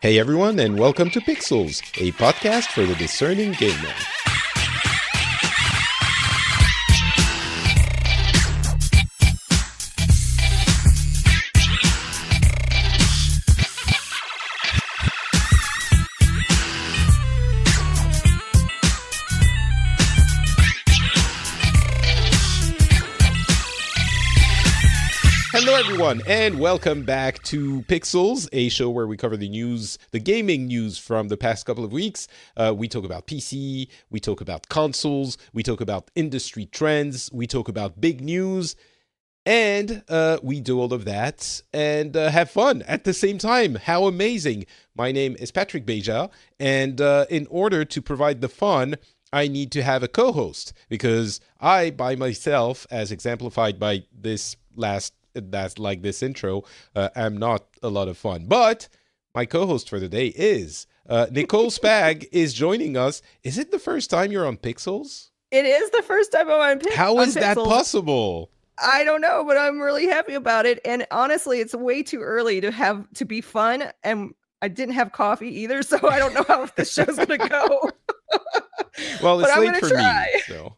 Hey everyone, and welcome to Pixels, a podcast for the discerning gamer. Hello everyone, and welcome back to Pixels, a show where we cover the news, the gaming news from the past couple of weeks. We talk about PC, we talk about consoles, we talk about industry trends, we talk about big news, and we do all of that and have fun at the same time. How amazing! My name is Patrick Beja, and in order to provide the fun, I need to have a co-host, because I, by myself, as exemplified by this this intro, am not a lot of fun. But my co-host for the day is Nicole Spag is joining us. Is it the first time you're on Pixels? It is the first time I'm on Pixels. How is that possible? I don't know, but I'm really happy about it. And honestly, it's way too early to be fun. And I didn't have coffee either, so I don't know how the show's going to go. Well, it's late for try. Me. So,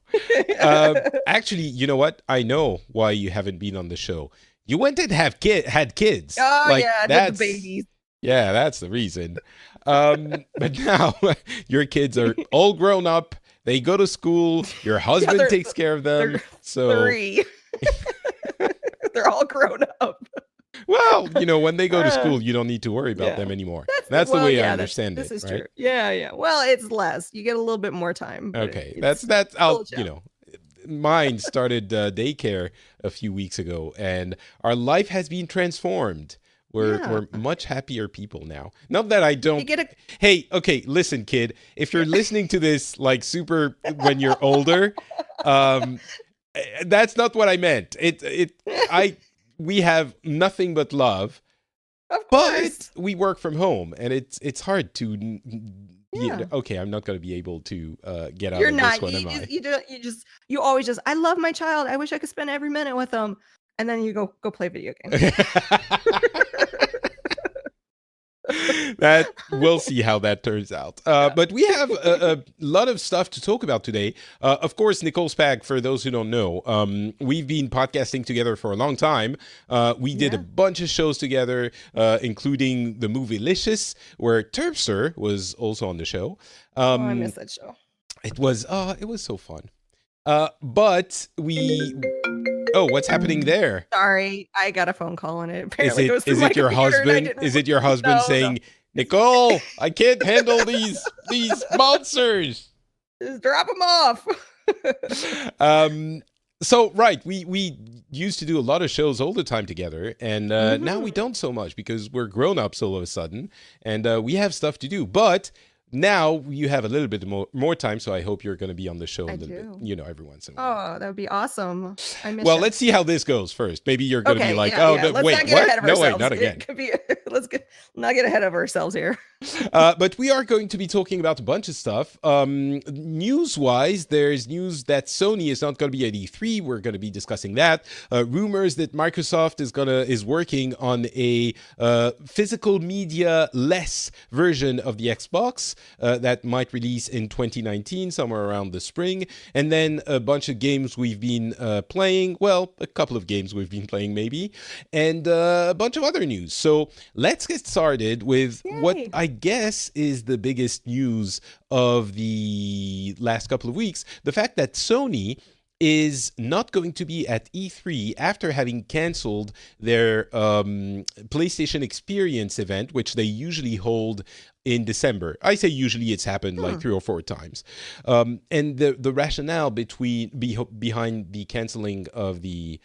actually, you know what? I know why you haven't been on the show. You went and had kids. Oh, yeah, that's the babies. Yeah, that's the reason. But now your kids are all grown up. They go to school. Your husband takes care of them. So 3. They're all grown up. Well, when they go to school, you don't need to worry about them anymore. That's the way I understand it. This is right? true. Yeah. Well, it's less. You get a little bit more time. Okay, that's. Mine started daycare a few weeks ago, and our life has been transformed. We're much happier people now. Not that I don't. Hey, okay, listen, kid. If you're listening to this like super when you're older, that's not what I meant. We have nothing but love, of course. But we work from home, and it's hard to. Yeah. Okay, I'm not going to be able to get out of this one, am I? You always just, I love my child. I wish I could spend every minute with them. And then you go play video games. We'll see how that turns out. But we have a lot of stuff to talk about today. Of course, Nicole Spag, for those who don't know, we've been podcasting together for a long time. We did a bunch of shows together, including the movie Licious, where Terpster was also on the show. I miss that show. It was so fun. But we... Oh, what's happening there? Sorry, I got a phone call and it apparently is it your husband? Is it your husband saying, "Nicole, I can't handle these monsters. Just drop them off." So right, we used to do a lot of shows all the time together, and now we don't so much because we're grown ups all of a sudden, and we have stuff to do. But now you have a little bit more time, so I hope you're going to be on the show a little bit, every once in a while. Oh, that would be awesome. I miss let's see how this goes first. Maybe you're going to be like, wait, what? No, wait, not again. Let's not get ahead of ourselves here. But we are going to be talking about a bunch of stuff. News-wise, there's news that Sony is not going to be at E3. We're going to be discussing that. Rumors that Microsoft is working on a physical media-less version of the Xbox. That might release in 2019, somewhere around the spring. And then a bunch of games we've been playing. Well, a couple of games we've been playing, maybe. And a bunch of other news. So let's get started with what I guess is the biggest news of the last couple of weeks. The fact that Sony is not going to be at E3 after having canceled their PlayStation Experience event, which they usually hold in December. I say usually, it's happened like 3 or 4 times. And the rationale behind the canceling of the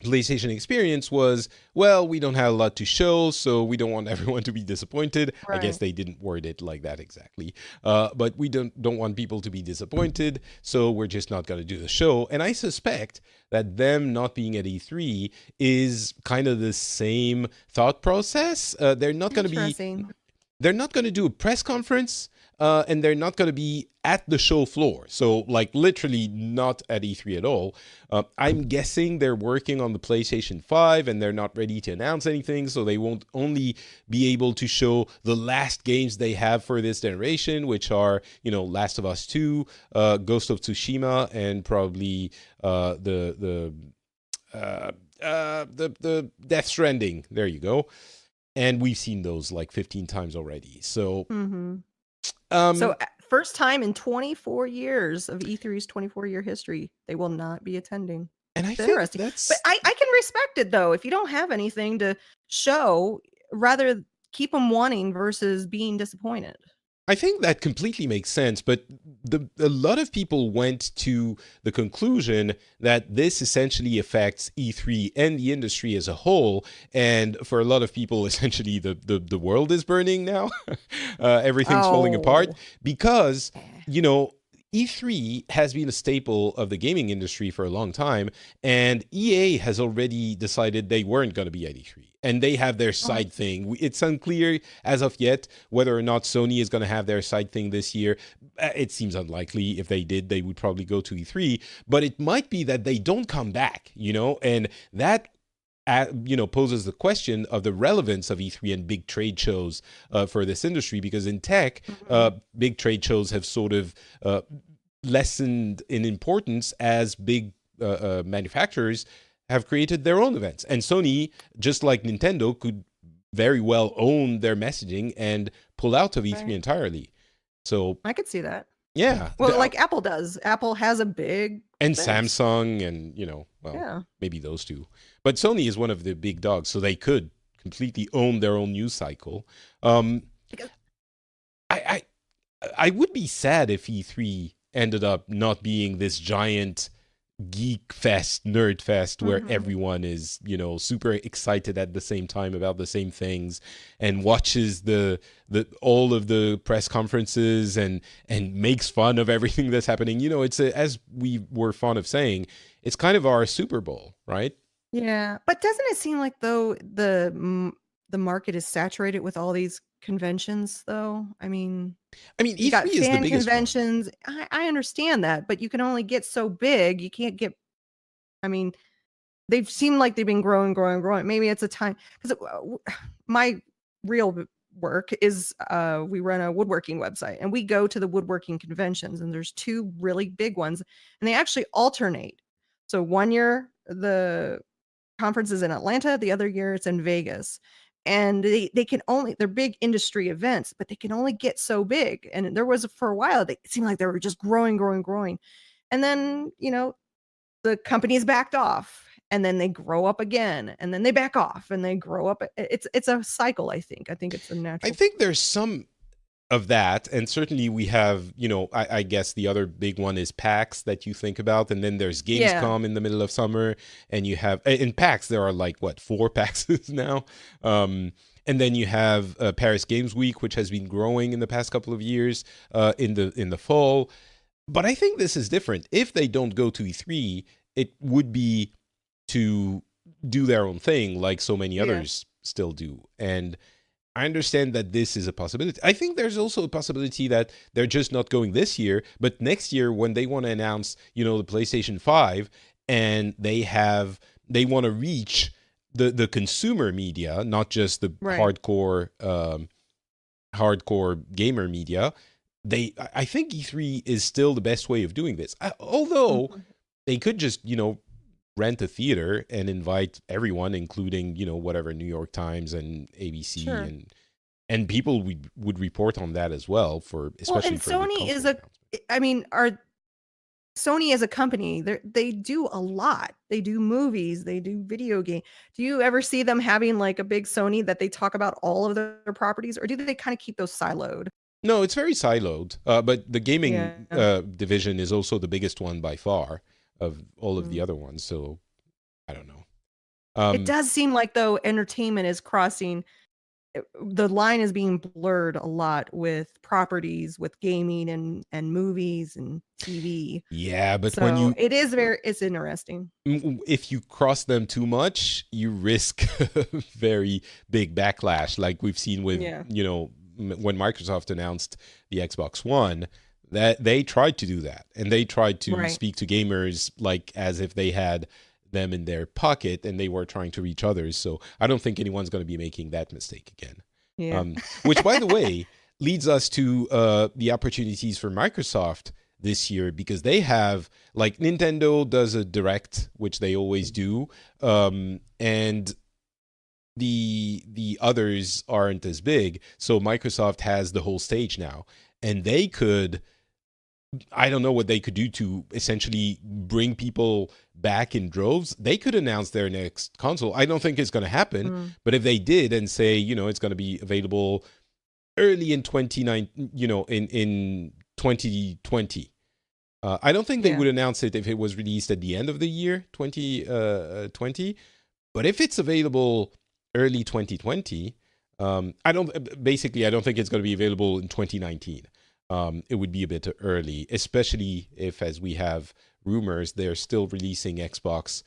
PlayStation Experience was, well, we don't have a lot to show, so we don't want everyone to be disappointed. Right. I guess they didn't word it like that exactly. But we don't want people to be disappointed, so we're just not going to do the show. And I suspect that them not being at E3 is kind of the same thought process. They're not going to do a press conference. and they're not going to be at the show floor. So, like, literally not at E3 at all. I'm guessing they're working on the PlayStation 5 and they're not ready to announce anything. So they won't only be able to show the last games they have for this generation, which are, Last of Us 2, Ghost of Tsushima, and probably the Death Stranding. There you go. And we've seen those like 15 times already. So, first time in 24 years of E3's 24-year history, they will not be attending. And I think interesting. that's... But I can respect it, though. If you don't have anything to show, rather keep them wanting versus being disappointed. I think that completely makes sense, but a lot of people went to the conclusion that this essentially affects E3 and the industry as a whole, and for a lot of people, essentially the world is burning now. Everything's falling apart because, E3 has been a staple of the gaming industry for a long time, and EA has already decided they weren't going to be at E3. And they have their side thing. It's unclear as of yet whether or not Sony is going to have their side thing this year. It seems unlikely. If they did, they would probably go to E3. But it might be that they don't come back, and that poses the question of the relevance of E3 and big trade shows for this industry, because in tech, big trade shows have sort of lessened in importance as big manufacturers have created their own events. And Sony, just like Nintendo, could very well own their messaging and pull out of E3 entirely. So I could see that. Yeah. Well, like Apple does. Apple has a big... And thing. Samsung and, maybe those two. But Sony is one of the big dogs, so they could completely own their own news cycle. I would be sad if E3 ended up not being this giant geek fest, nerd fest, where everyone is, super excited at the same time about the same things and watches the all of the press conferences and makes fun of everything that's happening. It's as we were fond of saying, it's kind of our Super Bowl, right? Yeah, but doesn't it seem like though the market is saturated with all these conventions though? I mean E3 got is the biggest conventions. I understand that, but you can only get so big. You can't get... they've seemed like they've been growing. Maybe it's a time, because my real work is we run a woodworking website, and we go to the woodworking conventions, and there's two really big ones, and they actually alternate. So one year the conference is in Atlanta, the other year it's in Vegas. And they can only... they're big industry events, but they can only get so big. And there was, for a while, it seemed like they were just growing. And then, the companies backed off, and then they grow up again, and then they back off, and they grow up. It's a cycle, I think. I think it's a natural... I think there's some of that, and certainly we have, I guess the other big one is PAX that you think about, and then there's Gamescom in the middle of summer, and you have... in PAX there are 4 PAXs now, and then you have Paris Games Week, which has been growing in the past couple of years in the fall. But I think this is different. If they don't go to E3, it would be to do their own thing, like so many others still do. And I understand that this is a possibility. I think there's also a possibility that they're just not going this year, but next year when they want to announce, the PlayStation 5, and they want to reach the consumer media, not just the hardcore gamer media. I think E3 is still the best way of doing this. Although they could just, rent a theater and invite everyone, including, whatever, New York Times and ABC and people would report on that as well, especially for Sony is Sony as a company, they do a lot. They do movies, they do video game. Do you ever see them having like a big Sony that they talk about all of their properties, or do they kind of keep those siloed? No, it's very siloed. But the gaming division is also the biggest one by far of all of the other ones. So I don't know. It does seem like though entertainment is crossing... the line is being blurred a lot with properties, with gaming and movies and TV. Yeah, but so when it's interesting. If you cross them too much, you risk very big backlash, like we've seen with when Microsoft announced the Xbox One, that they tried to do that, and they tried to Right. speak to gamers like as if they had them in their pocket and they were trying to reach others. So I don't think anyone's going to be making that mistake again. Yeah. Which, by the way, leads us to the opportunities for Microsoft this year, because they have, like, Nintendo does a direct, which they always do, and the others aren't as big. So Microsoft has the whole stage now, and they could, I don't know what they could do to essentially bring people back in droves. They could announce their next console. I don't think it's going to happen, Mm. but if they did and say, it's going to be available early in 2020. I don't think they Yeah. would announce it if it was released at the end of the year 2020, but if it's available early 2020, I don't think it's going to be available in 2019. It would be a bit early, especially if, as we have rumors, they're still releasing Xbox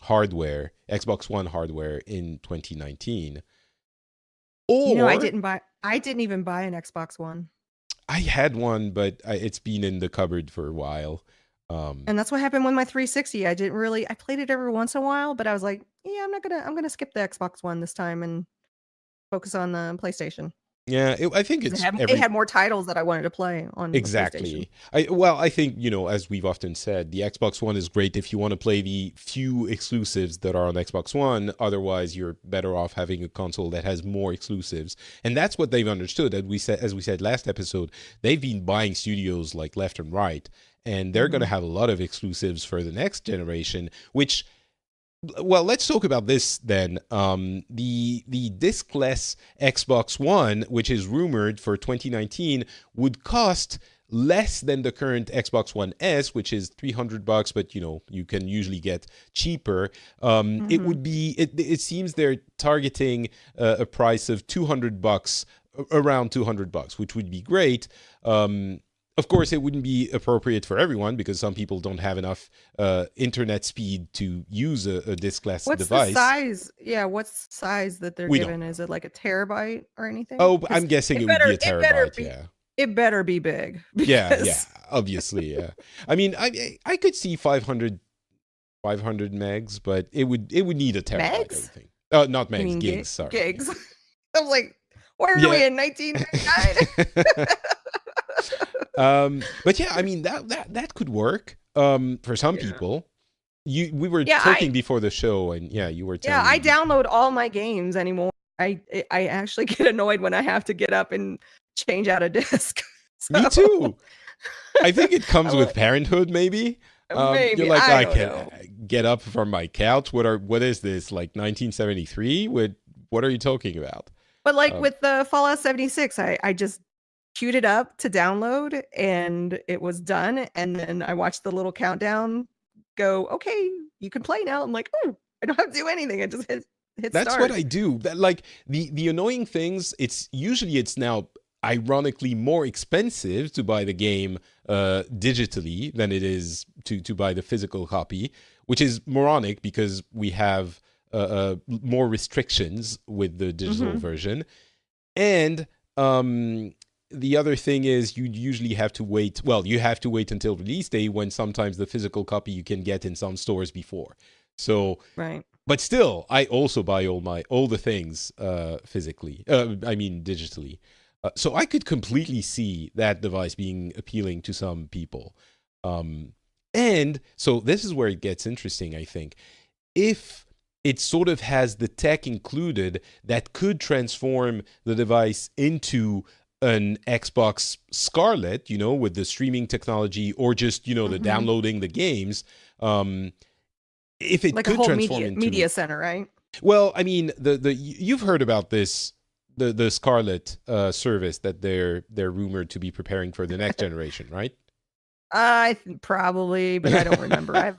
hardware, Xbox One hardware in 2019. Or I didn't even buy an Xbox One. I had one, but it's been in the cupboard for a while. And that's what happened with my 360. I played it every once in a while, but I was like, yeah, I'm gonna skip the Xbox One this time and focus on the PlayStation. Yeah, I think it's It had more titles that I wanted to play on the PlayStation. exactly. I think, as we've often said, the Xbox One is great if you want to play the few exclusives that are on Xbox One. Otherwise, you're better off having a console that has more exclusives. And that's what they've understood. As we said last episode, they've been buying studios like left and right, and they're going to have a lot of exclusives for the next generation, which, well, let's talk about this then. The diskless Xbox One, which is rumored for 2019, would cost less than the current Xbox One S, which is $300, but you can usually get cheaper. It would be. It seems they're targeting a price of $200, around $200, which would be great. Of course, it wouldn't be appropriate for everyone because some people don't have enough internet speed to use a diskless What's device. the size? Yeah, what's the size that they're given? Is it like a terabyte or anything? Oh, I'm guessing it would be a terabyte. It better be big. Yeah, obviously, yeah. I mean, I could see 500 megs, but it would need a terabyte, Megs? I think. Not megs, gigs, sorry. Gigs. I was like, where are we in 1999? But yeah, I mean that could work for some people. We were talking before the show, and you were telling me. I download all my games anymore. I actually get annoyed when I have to get up and change out a disc. Me too. I think it comes with parenthood, maybe. Maybe. You're like, I can't get up from my couch. What is this, like 1973? What are you talking about? But like with the Fallout 76, I just queued it up to download and it was done. And then I watched the little countdown go, okay, you can play now. I'm like, oh, I don't have to do anything. I just hit That's start. what I do. That, like, the annoying things, it's now ironically more expensive to buy the game digitally than it is to buy the physical copy, which is moronic because we have more restrictions with the digital version. And the other thing is you usually have to wait. Well, you have to wait until release day, when sometimes the physical copy you can get in some stores before. So, right. But still, I also buy all the things physically. I mean, digitally. So I could completely see that device being appealing to some people. And so this is where it gets interesting, I think. If it sort of has the tech included that could transform the device into an Xbox Scarlett, with the streaming technology, or just, the downloading the games. If it like could a whole transform into media center, right? Well, I mean, you've heard about this, the Scarlett service that they're rumored to be preparing for the next generation, right? Probably, but I don't remember.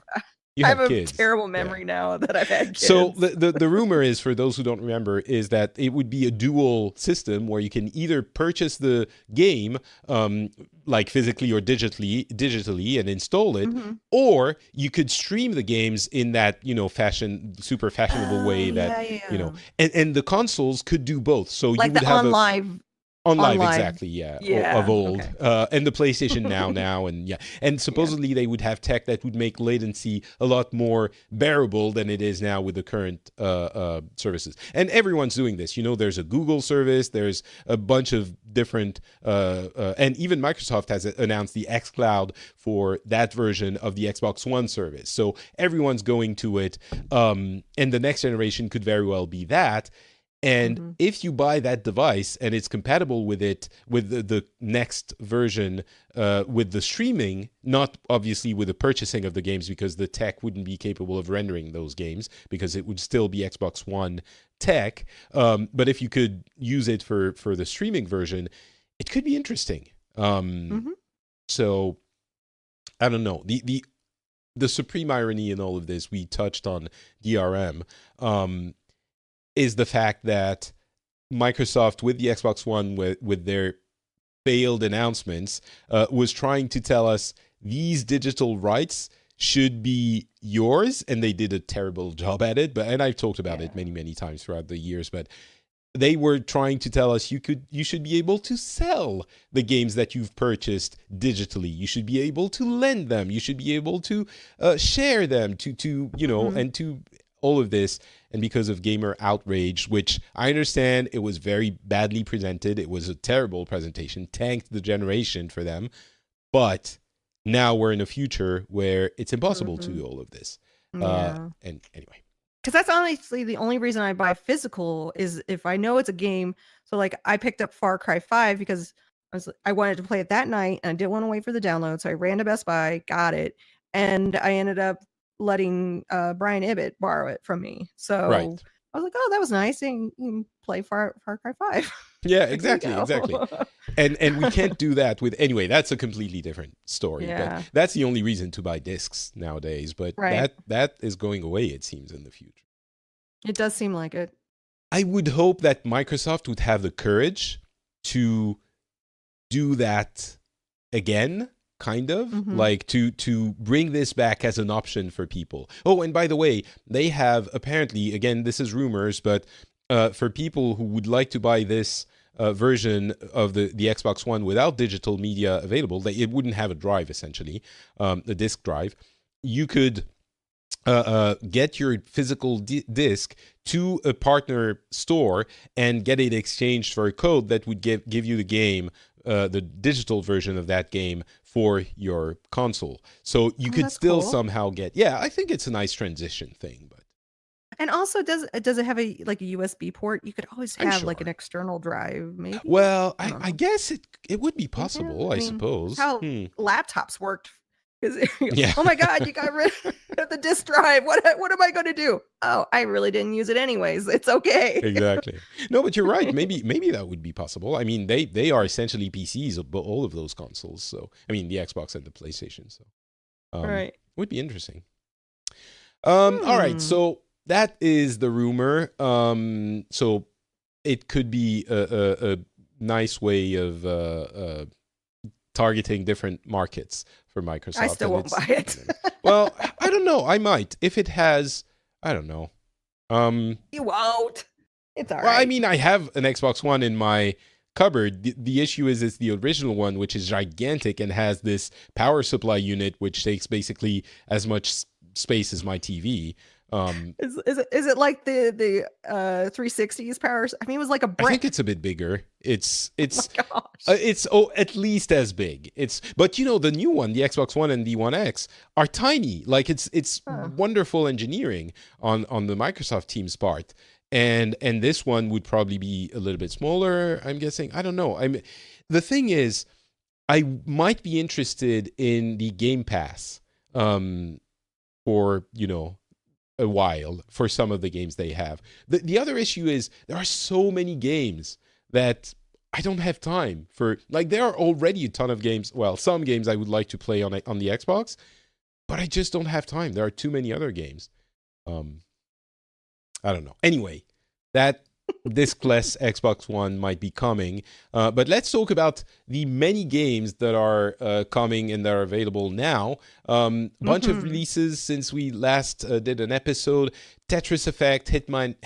You I have have a kids. terrible Yeah. memory now that I've had kids. So the rumor is, for those who don't remember, is that it would be a dual system where you can either purchase the game, like physically or digitally, and install it, Mhm. or you could stream the games in that super fashionable Oh, way that yeah, yeah. and the consoles could do both. So you Like would the have on live, live. exactly, yeah, of Yeah. old, Okay. and the PlayStation now, and yeah, and supposedly they would have tech that would make latency a lot more bearable than it is now with the current services. And everyone's doing this. There's a Google service, there's a bunch of different, and even Microsoft has announced the xCloud for that version of the Xbox One service. So everyone's going to it, and the next generation could very well be that. And if you buy that device and it's compatible with it, with the next version, with the streaming, not obviously with the purchasing of the games, because the tech wouldn't be capable of rendering those games, because it would still be Xbox One tech. But if you could use it for the streaming version, it could be interesting. So I don't know. The supreme irony in all of this, we touched on DRM. Is the fact that Microsoft, with the Xbox One, with their failed announcements, was trying to tell us these digital rights should be yours, and they did a terrible job at it. And I've talked about it many, many times throughout the years, but they were trying to tell us you should be able to sell the games that you've purchased digitally. You should be able to lend them. You should be able to share them to and to all of this. And because of gamer outrage, which I understand, it was very badly presented. It was a terrible presentation, tanked the generation for them. But now we're in a future where it's impossible to do all of this. And anyway. Because that's honestly the only reason I buy physical, is if I know it's a game. So like I picked up Far Cry 5 because I wanted to play it that night and I didn't want to wait for the download. So I ran to Best Buy, got it. And I ended up letting Brian Ibbett borrow it from me. So Right. I was like, oh, that was nice. And you can play Far Cry 5. Yeah, exactly. And we can't do that with, anyway, that's a completely different story. Yeah. But that's the only reason to buy discs nowadays. But that is going away, it seems, in the future. It does seem like it. I would hope that Microsoft would have the courage to do that again. Kind of like to bring this back as an option for people. Oh, and by the way, they have apparently, again, this is rumors, but for people who would like to buy this version of the Xbox One without digital media available, it wouldn't have a drive, essentially, a disk drive. You could get your physical disc to a partner store and get it exchanged for a code that would give you the game, the digital version of that game, for your console. So you could still somehow get. Yeah, I think it's a nice transition thing. But and also, does it have a USB port? You could always have like an external drive, maybe. Well, I guess it would be possible. I suppose how laptops worked. Oh my God, you got rid of the disk drive. What am I going to do? Oh, I really didn't use it anyways. It's okay. Exactly. No, but you're right. Maybe that would be possible. I mean, they are essentially PCs of all of those consoles. So I mean, the Xbox and the PlayStation. So it would be interesting. All right. So that is the rumor. So it could be a nice way of targeting different markets for Microsoft. I still won't buy it. Well, I don't know. I might. If it has, I don't know. You won't. It's all right. Well, I mean, I have an Xbox One in my cupboard. The issue is it's the original one, which is gigantic and has this power supply unit, which takes basically as much space as my TV. Is it like the 360's powers? I mean, it was like a brick. I think it's a bit bigger. It's oh my gosh. At least as big. But the new one, the Xbox One and the One X, are tiny. Like it's wonderful engineering on the Microsoft team's part. And this one would probably be a little bit smaller, I'm guessing. I don't know. The thing is, I might be interested in the Game Pass for a while for some of the games they have. The other issue is there are so many games that I don't have time for. Like, there are already a ton of games. Well, some games I would like to play on the Xbox, but I just don't have time. There are too many other games. I don't know. Anyway, that diskless Xbox One might be coming. But let's talk about the many games that are coming and that are available now. Bunch of releases since we last did an episode. Tetris Effect, Hitman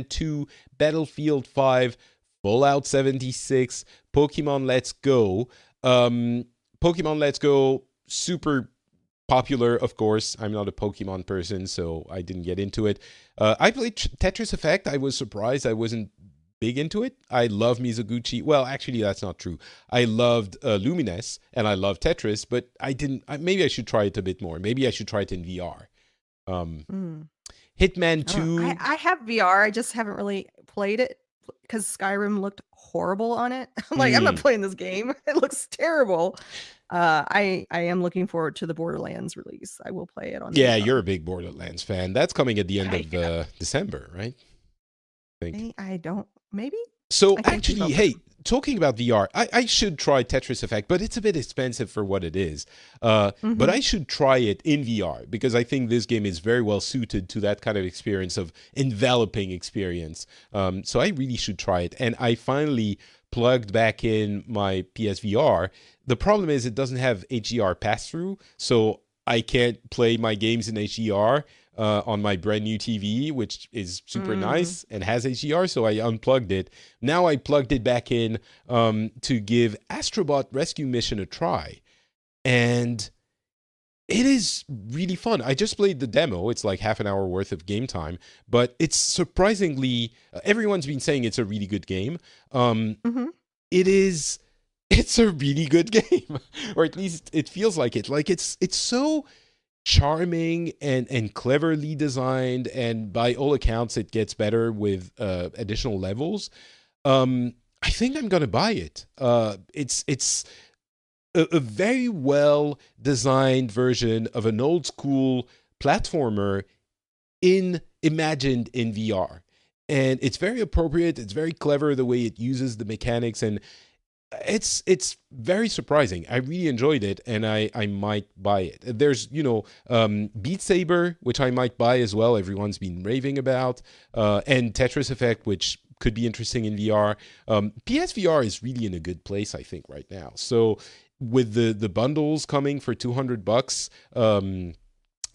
2, Battlefield 5, Fallout 76, Pokemon Let's Go. Pokemon Let's Go, super popular, of course. I'm not a Pokemon person, so I didn't get into it. I played Tetris Effect. I was surprised I wasn't big into it. I love Mizoguchi. Well, actually, that's not true. I loved Lumines, and I love Tetris, but I didn't... maybe I should try it a bit more. Maybe I should try it in VR. Hitman 2... I have VR. I just haven't really played it because Skyrim looked horrible on it. I'm like, I'm not playing this game. It looks terrible. I am looking forward to the Borderlands release. I will play it on. Yeah, you're a big Borderlands fan. That's coming at the end of December, right? I think. I don't. Maybe. So actually, hey, talking about VR, I should try Tetris Effect, but it's a bit expensive for what it is. But I should try it in VR because I think this game is very well suited to that kind of experience of enveloping experience. So I really should try it. And I finally plugged back in my PSVR. The problem is it doesn't have HDR pass-through, so I can't play my games in HDR on my brand new TV, which is super nice and has HDR, so I unplugged it. Now I plugged it back in to give Astrobot Rescue Mission a try. And it is really fun. I just played the demo. It's like half an hour worth of game time, but it's surprisingly... everyone's been saying it's a really good game. It's a really good game, or at least it feels like it. Like it's so charming and cleverly designed, and by all accounts, it gets better with additional levels. I think I'm gonna buy it. It's a very well designed version of an old school platformer imagined in VR, and it's very appropriate. It's very clever the way it uses the mechanics, and it's very surprising. I really enjoyed it, and I might buy it. There's Beat Saber, which I might buy as well. Everyone's been raving about, and Tetris Effect, which could be interesting in VR. PSVR is really in a good place, I think, right now. So with the bundles coming for $200,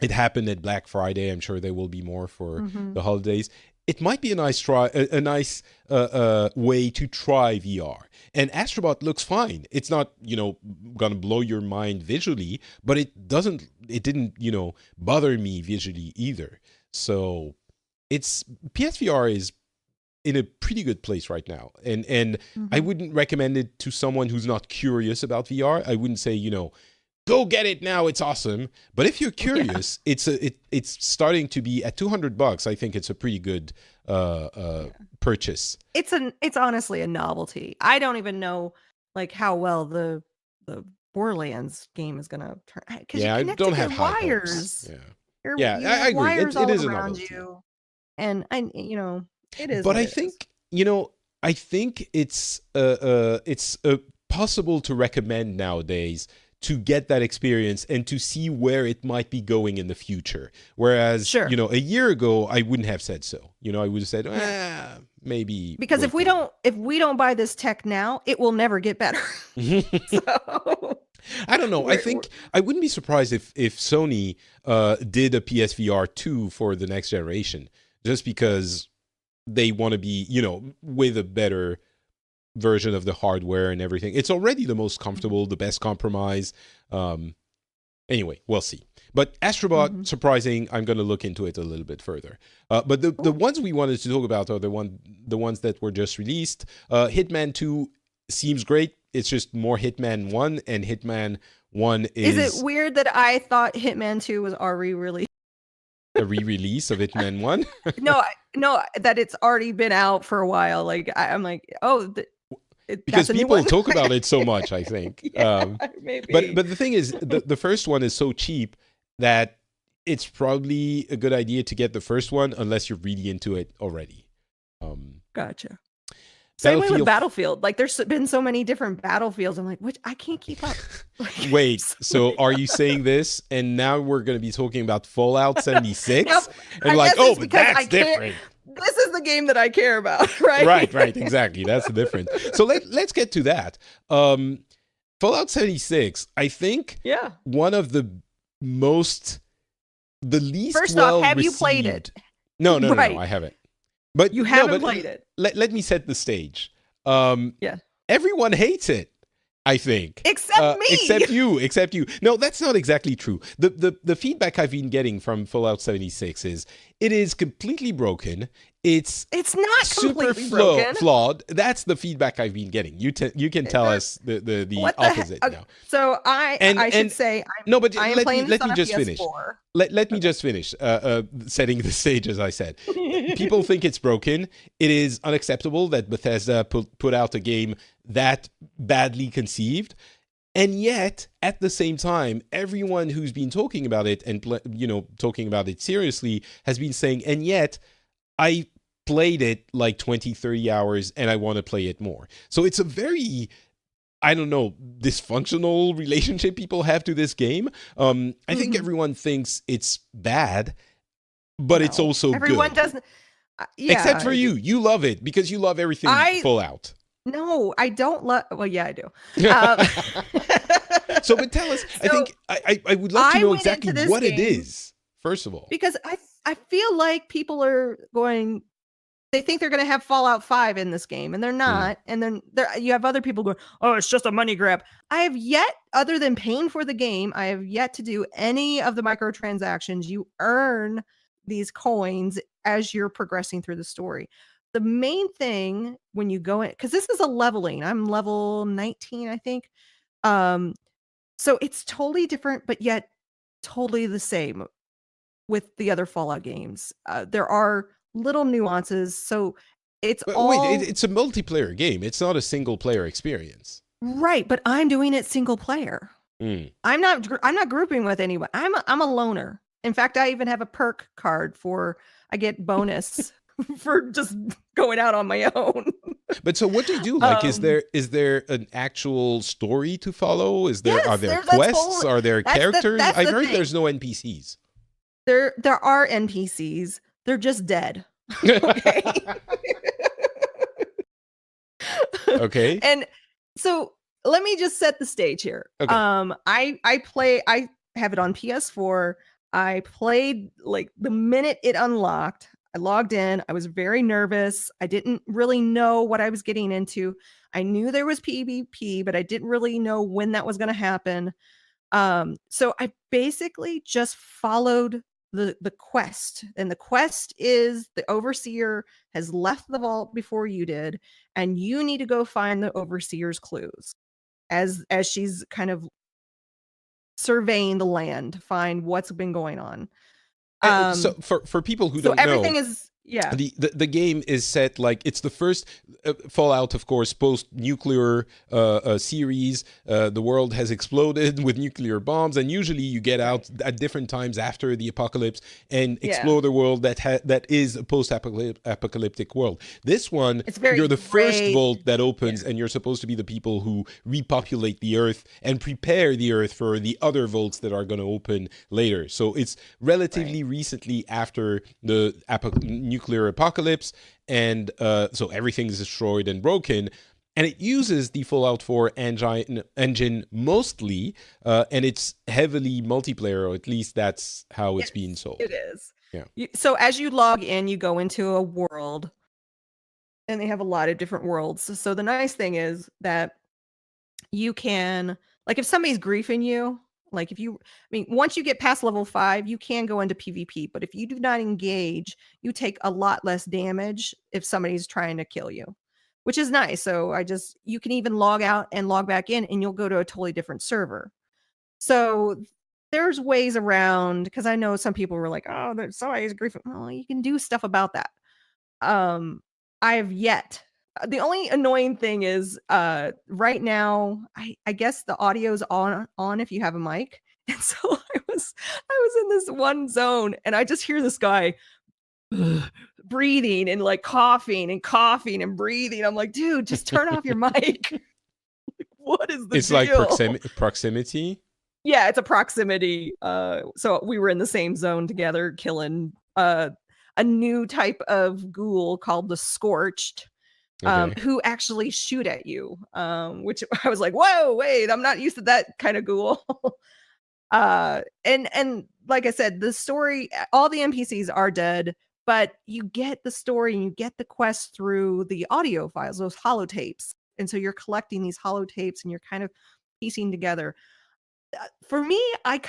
it happened at Black Friday. I'm sure there will be more for the holidays. It might be a nice way to try VR. And Astrobot looks fine. It's not, gonna blow your mind visually, but it didn't, bother me visually either. So PSVR is in a pretty good place right now. And I wouldn't recommend it to someone who's not curious about VR. I wouldn't say, go get it now, it's awesome. But if you're curious, it's starting to be at $200. I think it's a pretty good purchase. It's honestly a novelty. I don't even know like how well the Borderlands game is gonna turn. Yeah, I don't have high hopes. Yeah, I agree. Wires it is a around novelty. you, and it is. But I think it's possible to recommend nowadays to get that experience and to see where it might be going in the future. Whereas, a year ago, I wouldn't have said so. I would have said, maybe. Because if we don't buy this tech now, it will never get better. So, I don't know. I think I wouldn't be surprised if Sony did a PSVR 2 for the next generation, just because they want to be, with a better version of the hardware and everything. It's already the most comfortable, the best compromise. Anyway, we'll see. But Astrobot, surprising. I'm going to look into it a little bit further. But the ones we wanted to talk about are the ones that were just released. Hitman 2 seems great. It's just more Hitman 1, and Hitman 1 is... Is it weird that I thought Hitman 2 was already released? A re-release of Hitman 1? No, that it's already been out for a while. Like, I'm like, because people talk about it so much, I think. Maybe. But the thing is, the first one is so cheap that it's probably a good idea to get the first one unless you're really into it already. Gotcha. Same way with Battlefield. Like there's been so many different Battlefields. I'm like, which I can't keep up. Like, Wait, so are you saying this? And now we're going to be talking about Fallout 76? Now, and like, oh, but that's different. This is the game that I care about, right? Right, exactly. That's the difference. So let's get to that. Fallout 76, I think one of the least First well off, have received. you played it? No, I haven't. But you haven't played it. Let me set the stage. Yeah. Everyone hates it, I think. Except me. Except you. No, that's not exactly true. The feedback I've been getting from Fallout 76 is it is completely broken. It's not completely broken. Flawed. That's the feedback I've been getting. You can tell us the opposite now. So I should say let me just finish. Let me just finish setting the stage, as I said. People think it's broken. It is unacceptable that Bethesda put out a game that badly conceived. And yet, at the same time, everyone who's been talking about it and talking about it seriously has been saying, and yet I played it like 20, 30 hours and I want to play it more. So it's a very, I don't know, dysfunctional relationship people have to this game. I think everyone thinks it's bad, but it's also everyone good. Doesn't. Except for you. You love it because you love everything Fallout. No, I don't love. Well, yeah, I do. So, but tell us. I think I would love to know exactly what it is. First of all, because I feel like people are going. They think they're going to have Fallout 5 in this game, and they're not. And then you have other people going, "Oh, it's just a money grab." I have yet, other than paying for the game, I have yet to do any of the microtransactions. You earn these coins as you're progressing through the story. The main thing when you go in, because this is a leveling, I'm level 19, I think. So it's totally different, but yet totally the same with the other Fallout games. There are little nuances. So it's it's a multiplayer game. It's not a single player experience. Right. But I'm doing it single player. I'm not grouping with anyone. I'm a loner. In fact, I even have a perk card I get bonus for just going out on my own. But so what do you do? Like, is there an actual story to follow? Are there quests? Are there characters? I've heard there's no NPCs. There are NPCs. They're just dead. Okay. Okay. And so let me just set the stage here. Okay. I have it on PS4. I played like the minute it unlocked. I logged in. I was very nervous. I didn't really know what I was getting into. I knew there was PvP, but I didn't really know when that was going to happen. So I basically just followed the quest. And the quest is the Overseer has left the vault before you did, and you need to go find the Overseer's clues as she's kind of surveying the land to find what's been going on. So for people who don't know, everything is the game is set like it's the first Fallout, of course, post-nuclear series. The world has exploded with nuclear bombs, and usually you get out at different times after the apocalypse and explore the world that is a post-apocalyptic world. This one, you're the first vault that opens, and you're supposed to be the people who repopulate the Earth and prepare the Earth for the other vaults that are going to open later. So it's relatively recently after the nuclear apocalypse, and so everything is destroyed and broken, and it uses the Fallout 4 engine mostly, and it's heavily multiplayer, or at least that's how it's being sold. It is. Yeah. So as you log in, you go into a world, and they have a lot of different worlds. So the nice thing is that you can, like, if somebody's griefing you, like once you get past level 5, you can go into PvP, but if you do not engage, you take a lot less damage if somebody's trying to kill you, which is nice. So you can even log out and log back in, and you'll go to a totally different server. So there's ways around, because I know some people were like, oh, somebody's griefing. Well, you can do stuff about that. I have yet. The only annoying thing is right now, I guess the audio's on if you have a mic. And so I was in this one zone, and I just hear this guy breathing and like coughing and breathing. I'm like, dude, just turn off your mic. What is the It's deal? like proximity. Yeah, it's a proximity. So we were in the same zone together, killing a new type of ghoul called the Scorched, Okay. who actually shoot at you. Which I was like, whoa, wait, I'm not used to that kind of ghoul. And like I said, the story, all the NPCs are dead, but you get the story and you get the quest through the audio files, those holotapes. And so you're collecting these holotapes and you're kind of piecing together. For me, I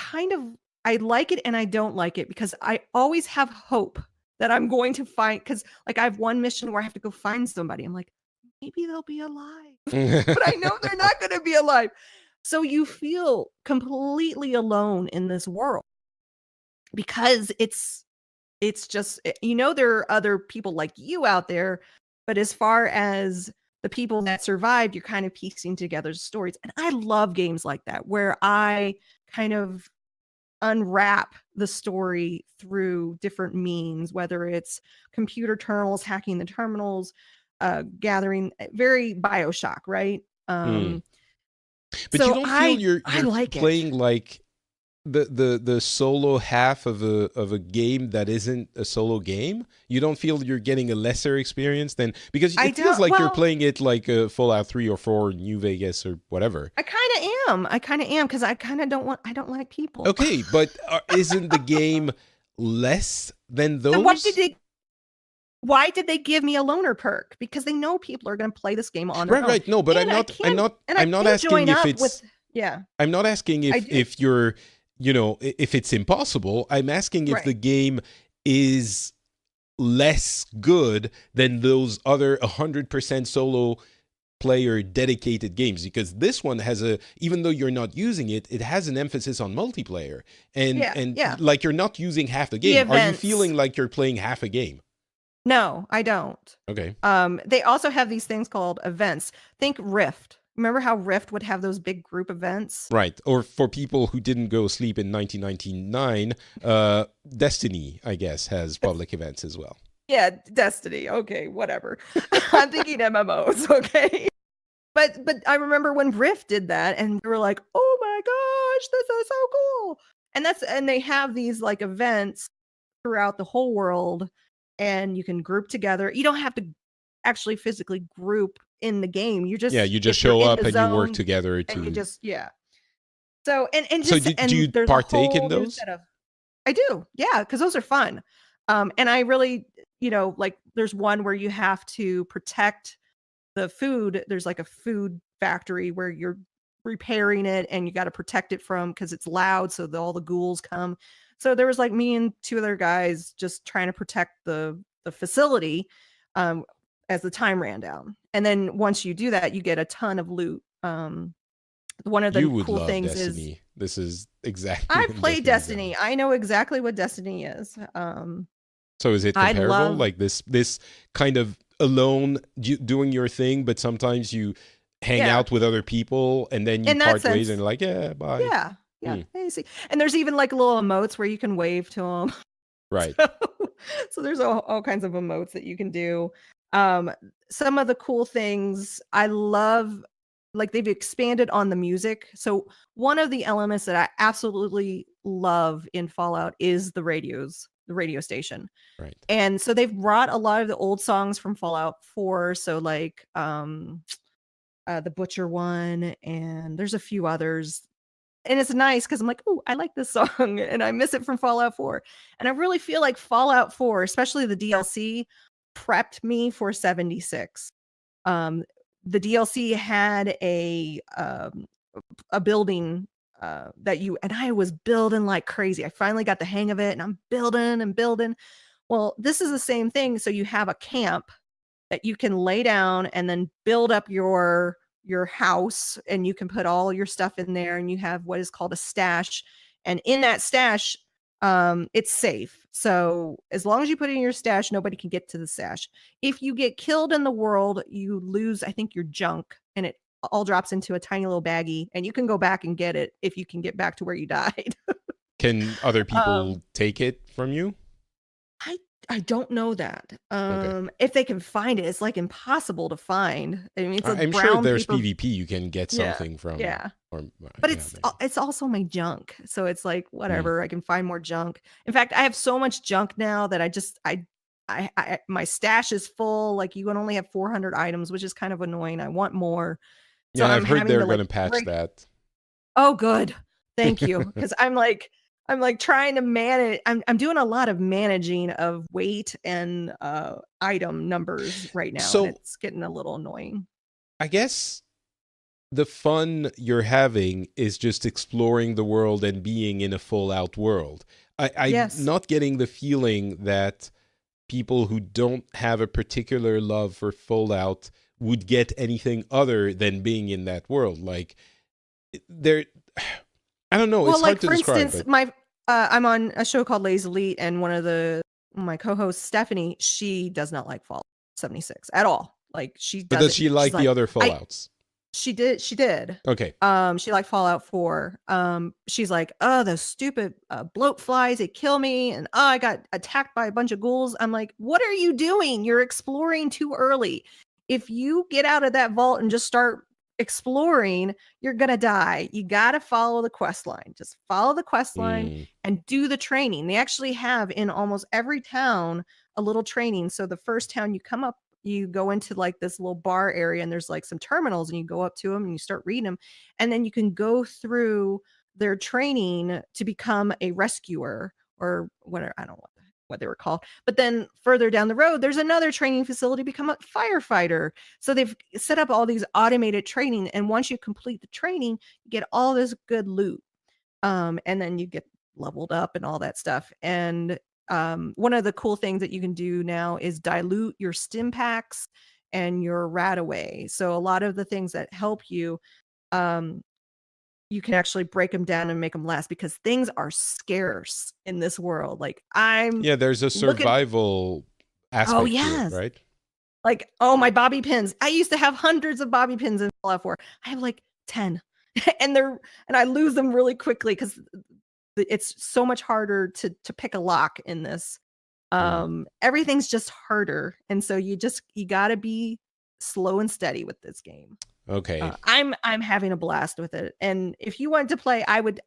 like it and I don't like it because I always have hope that I'm going to find, because like I have one mission where I have to go find somebody. I'm like, maybe they'll be alive, but I know they're not going to be alive. So you feel completely alone in this world because it's just, there are other people like you out there, but as far as the people that survived, you're kind of piecing together stories. And I love games like that where I kind of unwrap the story through different means, whether it's computer terminals, hacking the terminals, gathering, very BioShock, right? But So you don't feel you're like playing it. like the solo half of a game that isn't a solo game. You don't feel you're getting a lesser experience than, because it feels like you're playing it like a Fallout 3 or 4, New Vegas or whatever. I kind of am because I don't like people. Okay, but isn't the game less than those? So why did they give me a loner perk? Because they know people are going to play this game on their own. Right. No, but I'm not asking if it's. Yeah. I'm not asking if you're, if it's impossible. I'm asking if the game is less good than those other 100% solo player dedicated games, because this one has even though you're not using it, it has an emphasis on multiplayer and like you're not using half the game. Are you feeling like you're playing half a game? No, I don't. Okay. They also have these things called events. Think Rift. Remember how Rift would have those big group events? Right. Or for people who didn't go sleep in 1999, Destiny, I guess, has public events as well. Yeah, Destiny. Okay, whatever. I'm thinking MMOs, okay? But I remember when Rift did that and we were like, "Oh my gosh, this is so cool." And they have these like events throughout the whole world, and you can group together. You don't have to actually physically group in the game. You just show up and you work together and you just So do you partake in those? I do, yeah, because those are fun. And I really, like there's one where you have to protect the food. There's like a food factory where you're repairing it and you got to protect it from, because it's loud, so all the ghouls come. So there was like me and two other guys just trying to protect the facility as the time ran down. And then once you do that, you get a ton of loot. One of the cool things Destiny. Is this is exactly I played Destiny. I know exactly what Destiny is. So is it comparable? Like this kind of alone doing your thing, but sometimes you hang out with other people and then you part ways and like, yeah, bye. Yeah. I see. And there's even like little emotes where you can wave to them. Right. So there's all kinds of emotes that you can do. Some of the cool things I love, like they've expanded on the music. So one of the elements that I absolutely love in Fallout is the radio station. Right. And so they've brought a lot of the old songs from Fallout 4. So like the Butcher one, and there's a few others. And it's nice because I'm like, oh, I like this song and I miss it from Fallout 4. And I really feel like Fallout 4, especially the DLC, prepped me for 76. The DLC had a building and I was building like crazy. I finally got the hang of it and I'm building and building. Well, this is the same thing. So you have a camp that you can lay down and then build up your house, and you can put all your stuff in there, and you have what is called a stash. And in that stash, it's safe. So as long as you put it in your stash, nobody can get to the stash. If you get killed in the world, you lose, I think, your junk, and it all drops into a tiny little baggie, and you can go back and get it if you can get back to where you died. Can other people take it from you? I don't know that. Okay. If they can find it, it's like impossible to find. I mean, it's a I'm sure brown there's paper. PvP you can get Yeah, something from, yeah. or But yeah, maybe. it's also my junk, so it's like Hmm. whatever. I can find more junk. In fact, I have so much junk now that I my stash is full. Like you can only have 400 items, which is kind of annoying. I want more, so Yeah, I'm I've heard having they're to like gonna patch that. Oh, good. Thank you. Because I'm like trying to manage. I'm doing a lot of managing of weight and item numbers right now, and So it's getting a little annoying. I guess the fun you're having is just exploring the world and being in a full out world. I'm Yes. not getting the feeling that people who don't have a particular love for Fallout would get anything other than being in that world. Like, they're, I don't know, Well, it's hard like to for describe, instance, but my I'm on a show called Lay's Elite, and one of my co-hosts, Stephanie, she does not like Fallout 76 at all. Like she does doesn't. she She's like the like, other I Fallouts? She did. Okay. She liked Fallout 4. She's like, "Oh, those stupid bloat flies, they kill me, and oh, I got attacked by a bunch of ghouls." I'm like, "What are you doing? You're exploring too early. If you get out of that vault and just start exploring, you're gonna die. You gotta follow the quest line. Just follow the quest line Mm. and do the training." They actually have in almost every town a little training. So the first town you come up, you go into like this little bar area, and there's like some terminals, and you go up to them and you start reading them, and then you can go through their training to become a rescuer or whatever. I don't know what they were called. But then further down the road, there's another training facility to become a firefighter. So they've set up all these automated training, and once you complete the training, you get all this good loot. And then you get leveled up and all that stuff. And one of the cool things that you can do now is dilute your stim packs and your RADaway. So a lot of the things that help you, um, you can actually break them down and make them last, because things are scarce in this world. Like I'm Yeah, there's a looking. survival Oh aspect to it, yes. right? Like, oh, my bobby pins. I used to have hundreds of bobby pins in Fallout 4. I have like 10. and I lose them really quickly because it's so much harder to pick a lock in this. Mm. Everything's just harder, and so you got to be slow and steady with this game. Okay. I'm having a blast with it, and if you wanted to play, I would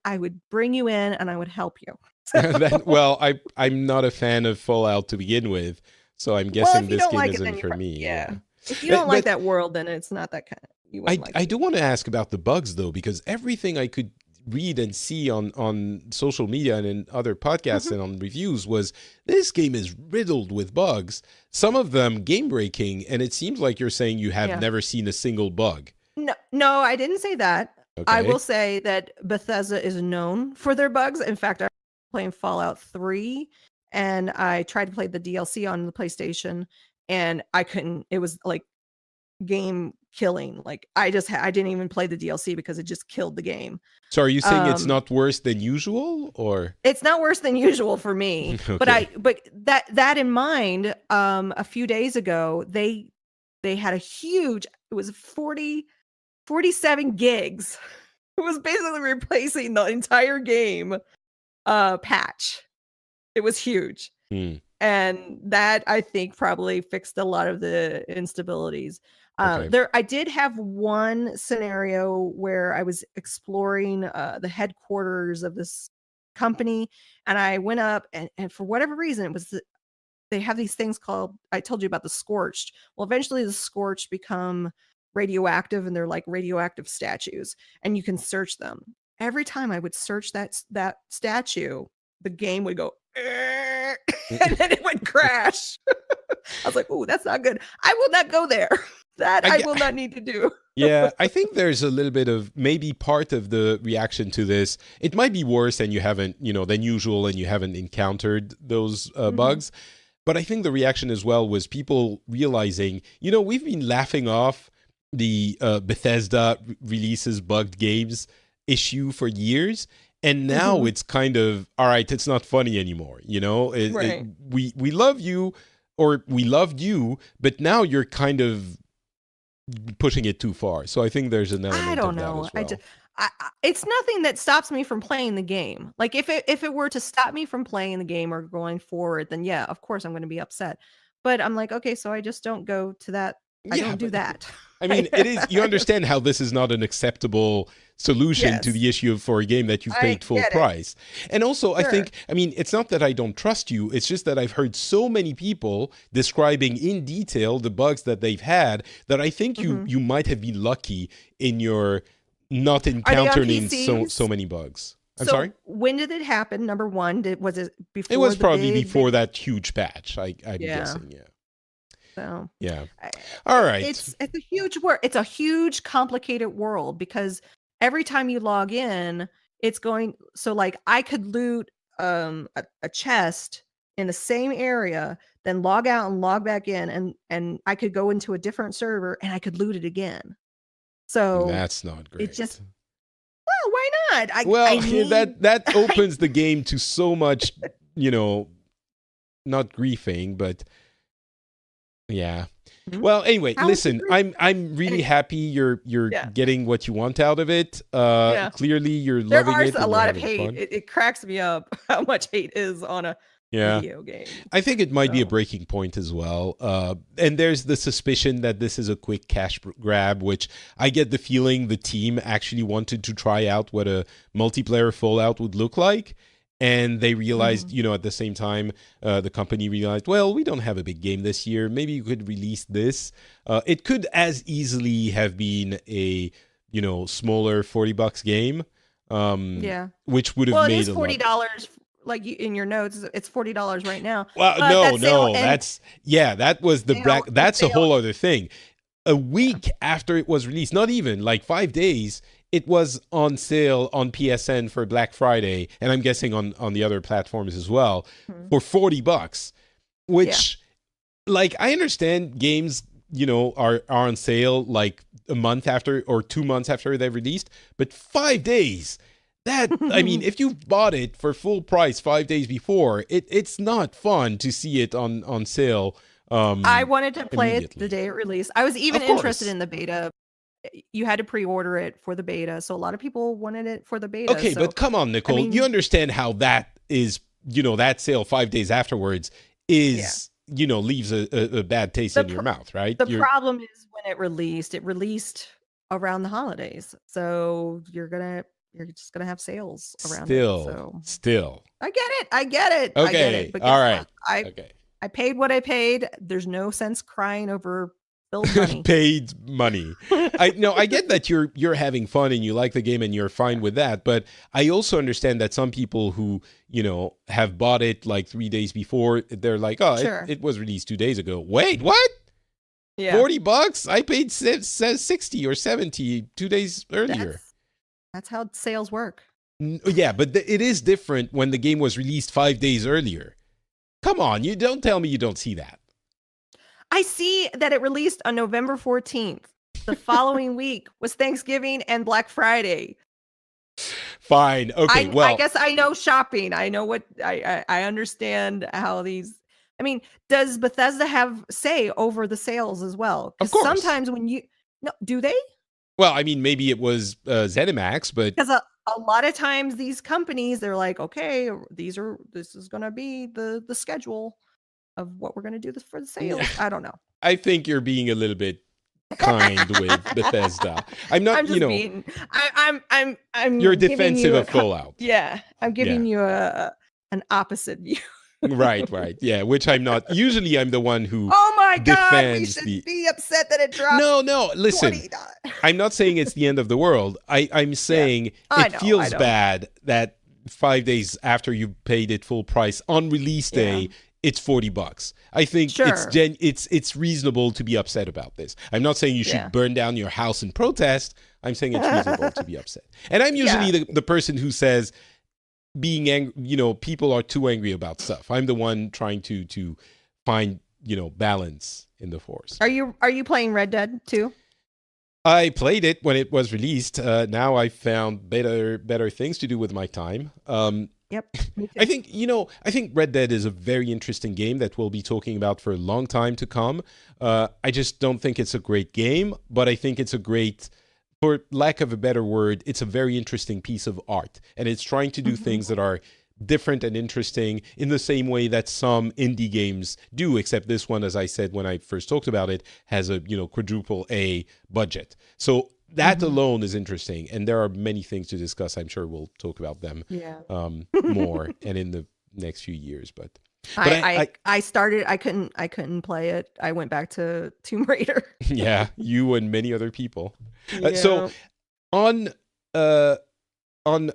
bring you in and I would help you. Well, I'm not a fan of Fallout to begin with, so I'm Well, guessing if you this don't game like it, isn't then for me. yeah. Yeah. If you don't like But that world, then it's not that kind of, you wouldn't like I it. do want to ask about the bugs though, because everything I could read and see on social media and in other podcasts Mhm. and on reviews was this game is riddled with bugs. Some of them game breaking, and it seems like you're saying you have Yeah. never seen a single bug. No, I didn't say that. I will Okay. say that Bethesda is known for their bugs. In fact, I was playing Fallout 3, and I tried to play the DLC on the PlayStation, and I couldn't. It was like game killing. Like I didn't even play the DLC because it just killed the game. So are you saying it's Um not worse than usual, or it's not worse than usual for me. okay? But that in mind, a few days ago, they had a huge, it was 47 gigs. It was basically replacing the entire game patch. It was huge. Hmm. And that, I think, probably fixed a lot of the instabilities. Okay. I did have one scenario where I was exploring the headquarters of this company, and I went up, and for whatever reason, it was they have these things called, I told you about the scorched. Well, eventually the scorched become radioactive, and they're like radioactive statues, and you can search them. Every time I would search that statue, the game would go and then it would crash. I was like, "Oh, that's not good. I will not go there. That I, I ge- will not need to do." Yeah, I think there's a little bit of maybe part of the reaction to this. It might be worse and you haven't, than usual and you haven't encountered those Mhm. bugs. But I think the reaction as well was people realizing, we've been laughing off the Bethesda releases bugged games issue for years. And now Mhm. it's kind of, all right, it's not funny anymore. Right. We love you, or we loved you, but now you're kind of pushing it too far. So I think there's an I element don't of that know. as well. it's nothing that stops me from playing the game. Like if it were to stop me from playing the game or going forward, then yeah, of course I'm going to be upset. But I'm like, okay, so I just don't go to that. I Yeah, don't do but that. I mean, it is. You understand how this is not an acceptable solution to Yes, the issue for a game that you've I paid full get it. price. And also, I Sure. think, I mean, it's not that I don't trust you. It's just that I've heard so many people describing in detail the bugs that they've had that I think you might have been lucky in your not Are they on encountering so PCs? many bugs. I'm So sorry. when did it happen? Number one, was it before It was the probably big? before that huge patch. I'm Yeah. guessing. Yeah. So Yeah. I- All right. it's a huge work. It's a huge, complicated world because every time you log in, it's going. So like I could loot a chest in the same area, then log out and log back in, and I could go into a different server and I could loot it again. So That's not it just great. well, why not? I Well, need that opens the game to so much, not griefing, but yeah. Mhm. Well, anyway, How is it listen, grief- I'm really Any- happy you're Yeah. getting what you want out of it. Yeah. Clearly you're There loving are it. a And you're lot of having hate. fun. It cracks me up how much hate is on a Yeah. video game. I think it might be a So- breaking point as well. And there's the suspicion that this is a quick cash grab, which I get the feeling the team actually wanted to try out what a multiplayer Fallout would look like. And they realized, at the same time, the company realized, well, we don't have a big game this year. Maybe you could release this. It could as easily have been a, smaller $40 game. Yeah. Which would have Well, it made is a lot. $40. Like in your notes, it's $40 right now. Well, But that sale ends- that was the sale- the that's a sale- whole other thing. A week after it was released, not even like 5 days, it was on sale on PSN for Black Friday, and I'm guessing on the other platforms as well, for $40, which like I understand games, are on sale like a month after or 2 months after they've released, but 5 days. That, I mean, if you bought it for full price 5 days before, it's not fun to see it on sale. I wanted to play it immediately. the day it released. I was even Of course. interested in the beta. You had to pre-order it for the beta, so a lot of people wanted it for the beta. Okay, so, but come on, Nicole. mean- You understand how that is, that sale 5 days afterwards is, leaves a bad taste in your mouth, right? The problem is when it released around the holidays. So you're just gonna have sales around it. So Still. I get it. I get it. Okay, But all guess right. what? Okay. I paid what I paid. There's no sense crying over billed money. Paid money. I get that you're having fun and you like the game and you're fine with that, but I also understand that some people who have bought it like 3 days before, they're like, oh, Sure. it was released 2 days ago. Wait, what? Yeah. $40? I paid 60 or 70 2 days earlier. That's how sales work. Yeah, but it is different when the game was released 5 days earlier. Come on, you don't tell me you don't see that. I see that it released on November 14th. The following week was Thanksgiving and Black Friday. Fine. Okay, well. I guess I know shopping. I know what I understand how these. I mean, does Bethesda have say over the sales as well? Of course. Sometimes when do they? Well, I mean, maybe it was ZeniMax, but Because a lot of times these companies, they're like, okay, this is going to be the schedule of what we're going to do this for the sales. I don't know. I think you're being a little bit kind with Bethesda. I'm not, I'm just being. I'm. You're giving defensive you of Fallout. Yeah, I'm giving you an opposite view. Right. Yeah, which I'm not. Usually I'm the one who Oh my God, we defends should the. be upset that it dropped. No, listen. $20. I'm not saying it's the end of the world. I'm saying I it know, feels I know. bad that 5 days after you paid it full price on release day, it's $40. I think Sure. it's reasonable to be upset about this. I'm not saying you should burn down your house in protest. I'm saying it's reasonable to be upset. And I'm usually the person who says being angry, people are too angry about stuff. I'm the one trying to find, balance in the force. Are you playing Red Dead too? I played it when it was released. Now I found better things to do with my time. Yep. me too. I think Red Dead is a very interesting game that we'll be talking about for a long time to come. I just don't think it's a great game, but I think it's a great for lack of a better word, it's a very interesting piece of art. And it's trying to do Mhm. things that are different and interesting in the same way that some indie games do, except this one, as I said when I first talked about it, has a, quadruple A budget. So that Mhm. alone is interesting. And there are many things to discuss. I'm sure we'll talk about them Yeah. more and in the next few years. But I, I I started. I couldn't play it. I went back to Tomb Raider. yeah, you and many other people. So Yeah. on uh, on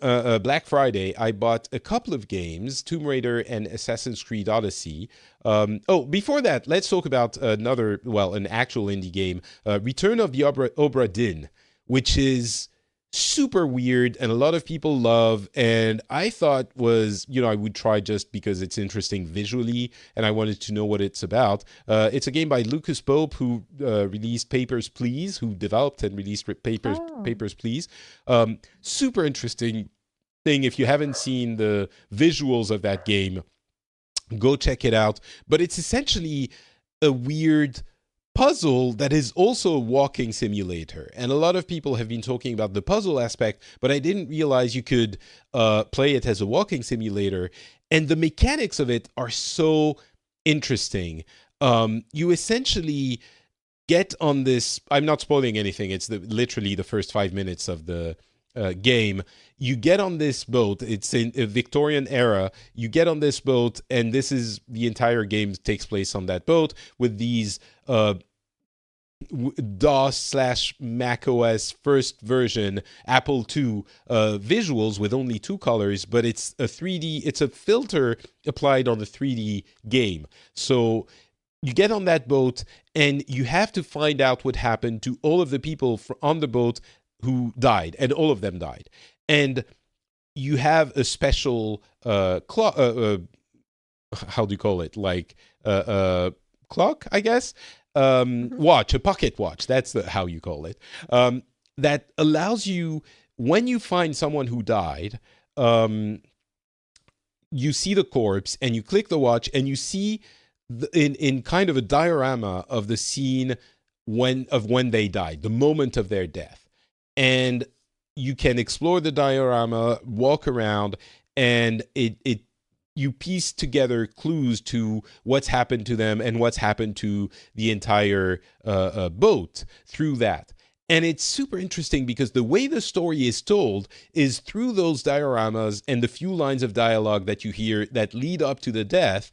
Black Friday, I bought a couple of games, Tomb Raider and Assassin's Creed Odyssey. Before that, let's talk about an actual indie game, Return of the Obra Dinn, which is super weird and a lot of people love. And I thought I would try just because it's interesting visually and I wanted to know what it's about. It's a game by Lucas Pope, who released Papers, Please, who developed and released Oh. Papers, Please. Super interesting thing. If you haven't seen the visuals of that game, go check it out. But it's essentially a weird puzzle that is also a walking simulator. And a lot of people have been talking about the puzzle aspect, but I didn't realize you could play it as a walking simulator. And the mechanics of it are so interesting. You essentially get on this. I'm not spoiling anything. It's literally the first 5 minutes of the game. You get on this boat. It's in a Victorian era. You get on this boat, and this is the entire game takes place on that boat with these DOS slash Mac OS first version Apple II visuals with only two colors, but it's a 3D. It's a filter applied on the 3D game. So you get on that boat and you have to find out what happened to all of the people on the boat who died, and all of them died. And you have a special how do you call it? Like clock, I guess. Mhm. Watch, a pocket watch. That's how you call it. That allows you, when you find someone who died, you see the corpse and you click the watch and you see in kind of a diorama of the scene when they died, the moment of their death. And you can explore the diorama, walk around, and it you piece together clues to what's happened to them and what's happened to the entire boat through that. And it's super interesting because the way the story is told is through those dioramas and the few lines of dialogue that you hear that lead up to the death.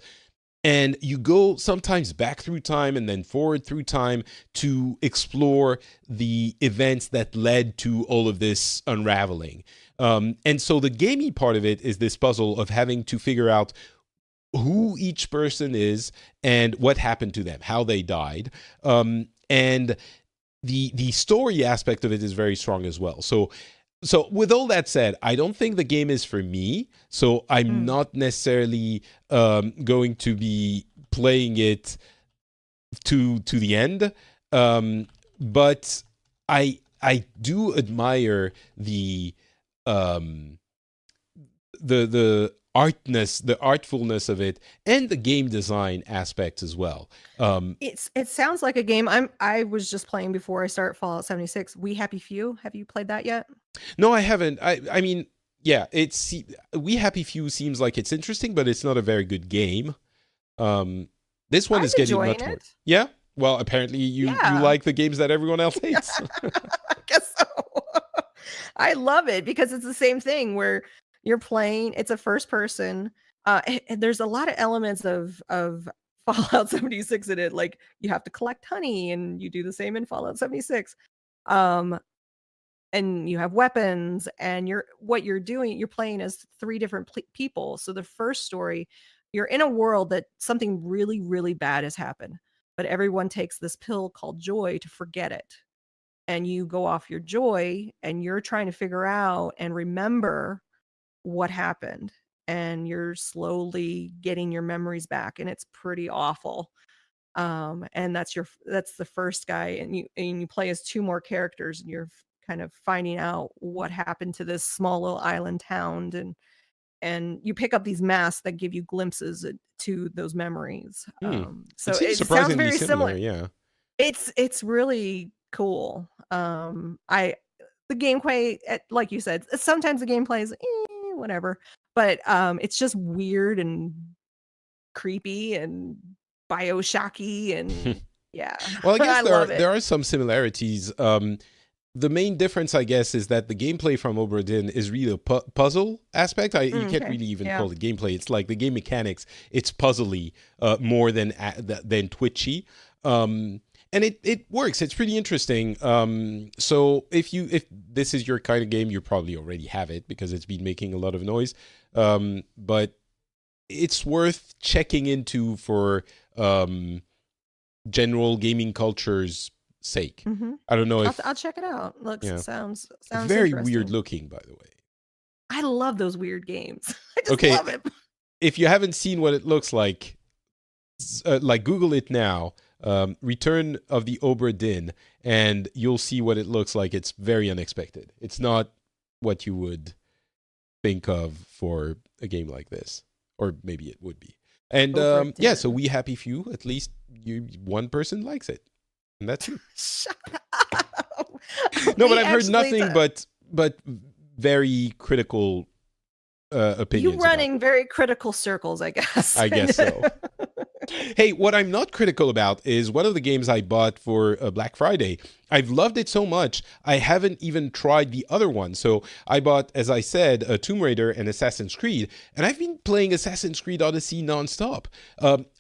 And you go sometimes back through time and then forward through time to explore the events that led to all of this unraveling. And so the gamey part of it is this puzzle of having to figure out who each person is and what happened to them, how they died. And the story aspect of it is very strong as well. So with all that said, I don't think the game is for me. So I'm Mm. not necessarily going to be playing it to the end. But I do admire um, the artness, the artfulness of it, and the game design aspects as well. It sounds like a game. I was just playing before I start Fallout 76. We Happy Few. Have you played that yet? No, I haven't. I mean, yeah, We Happy Few seems like it's interesting, but it's not a very good game. Um, this one I'm is getting enjoying much more. it. Yeah. Well, apparently you Yeah. like the games that everyone else hates. I guess so. I love it because it's the same thing where you're playing. It's a first person. And there's a lot of elements of Fallout 76 in it. Like you have to collect honey, and you do the same in Fallout 76. Um, and you have weapons, and what you're doing. You're playing as three different people. So the first story, you're in a world that something really, really bad has happened, but everyone takes this pill called joy to forget it, and you go off your joy and you're trying to figure out and remember what happened, and you're slowly getting your memories back, and it's pretty awful. And that's the first guy, and you play as two more characters, and you're kind of finding out what happened to this small little island town, and you pick up these masks that give you glimpses to those memories. Hmm. So It seems it sounds surprisingly very similar. similar. Yeah. It's really cool. I the gameplay, like you said, sometimes the gameplay is whatever, but it's just weird and creepy and Bioshocky, and yeah, Well, I guess I love it. there are some similarities. The main difference, I guess, is that the gameplay from Obra Dinn is really a puzzle aspect. You can't Okay, really even yeah. call it gameplay. It's like the game mechanics. It's puzzly more than twitchy. And it works. It's pretty interesting. So if this is your kind of game, you probably already have it because it's been making a lot of noise. But it's worth checking into for general gaming culture's sake. I don't know I'll if check it out. Looks yeah, sounds very weird interesting. looking, by the way. I love those weird games. I just Okay, love it. if you haven't seen what it looks like Google it now. Return of the Obra Dinn, and you'll see what it looks like. It's very unexpected. It's not what you would think of for a game like this, or maybe it would be. And Obra yeah, so Dinn. we happy few. At least one person likes it, and that's you. Shut up. No, but We I've heard actually nothing but very critical you opinions about it. running very critical circles, I guess. I guess so. Hey, what I'm not critical about is one of the games I bought for Black Friday. I've loved it so much, I haven't even tried the other one. So I bought, as I said, Tomb Raider and Assassin's Creed, and I've been playing Assassin's Creed Odyssey nonstop.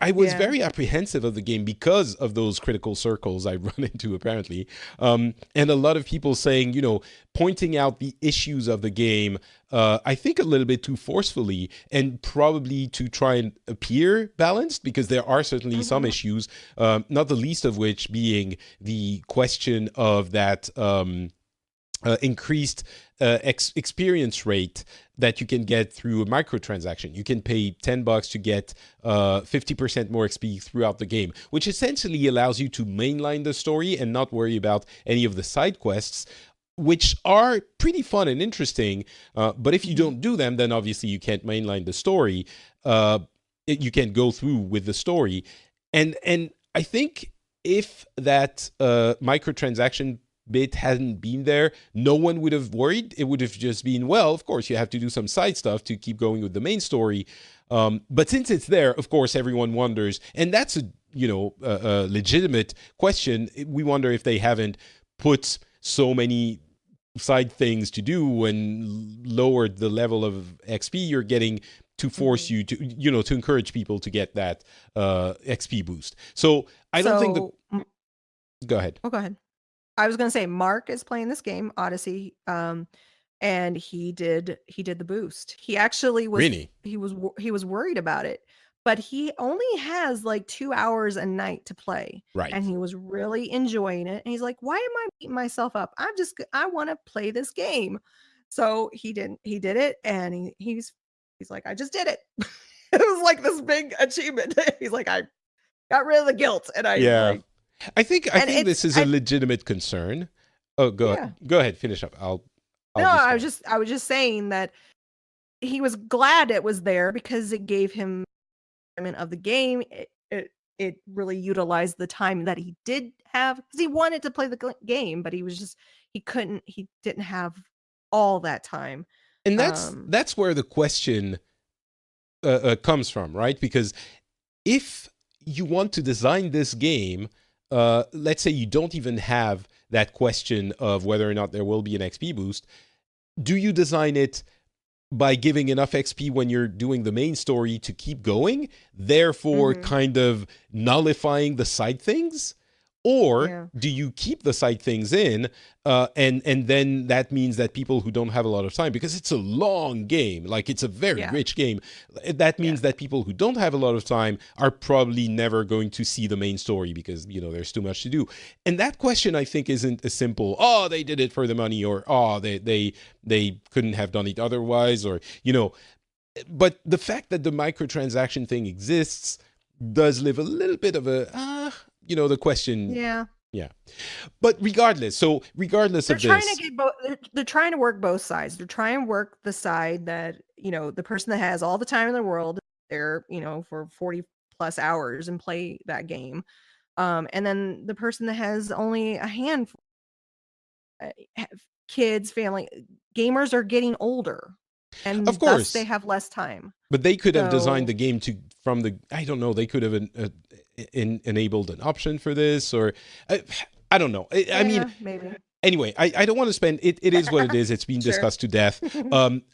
I was Yeah. very apprehensive of the game because of those critical circles I run into, apparently. And a lot of people saying, pointing out the issues of the game, I think a little bit too forcefully and probably to try and appear balanced, because there are certainly some issues, not the least of which being the question of that increased experience rate that you can get through a microtransaction. You can pay $10 to get 50% more XP throughout the game, which essentially allows you to mainline the story and not worry about any of the side quests, which are pretty fun and interesting. But if you don't do them, then obviously you can't mainline the story. You can't go through with the story. And I think if that microtransaction bit hadn't been there, no one would have worried. It would have just been, well, of course, you have to do some side stuff to keep going with the main story. But since it's there, of course, everyone wonders. And that's a legitimate question. We wonder if they haven't put so many side things to do and lowered the level of XP you're getting to force you to, to encourage people to get that XP boost. So I don't think the... Go ahead. Oh, go ahead. I was going to say Mark is playing this game, Odyssey, and he did the boost. He actually was Really? he was worried about it, but he only has like 2 hours a night to play, Right. and he was really enjoying it. And he's like, "Why am I beating myself up? I want to play this game." So he did it, and he's like, "I just did it." It was like this big achievement. He's like, "I got rid of the guilt," and Yeah. I think this is a I legitimate concern. Oh, go ahead, finish up. I'll No, I was just saying that he was glad it was there because it gave him enjoyment of the game. It really utilized the time that he did have, because he wanted to play the game, but he didn't have all that time. And that's where the question comes from, right? Because if you want to design this game, let's say you don't even have that question of whether or not there will be an XP boost, do you design it by giving enough XP when you're doing the main story to keep going, therefore kind of nullifying the side things? Or do you keep the side things in, and then that means that people who don't have a lot of time, because it's a long game, like it's a very rich game, that means that people who don't have a lot of time are probably never going to see the main story because, there's too much to do. And that question, I think, isn't a simple, oh, they did it for the money, or, oh, they couldn't have done it otherwise, or, but the fact that the microtransaction thing exists does leave a little bit of a, the question. Yeah. But regardless of this, they're trying to work both sides. They're trying to work the side that, the person that has all the time in the world, they're, for 40 plus hours and play that game. And then the person that has only a handful kids, family. Gamers are getting older, and Of thus they course. have less time. But they could have designed So the game from the, I don't know, they could have enabled an option for this, or I don't know. I mean, yeah, maybe. anyway, I don't want to spend it. It is what it is. It's been Sure. discussed to death.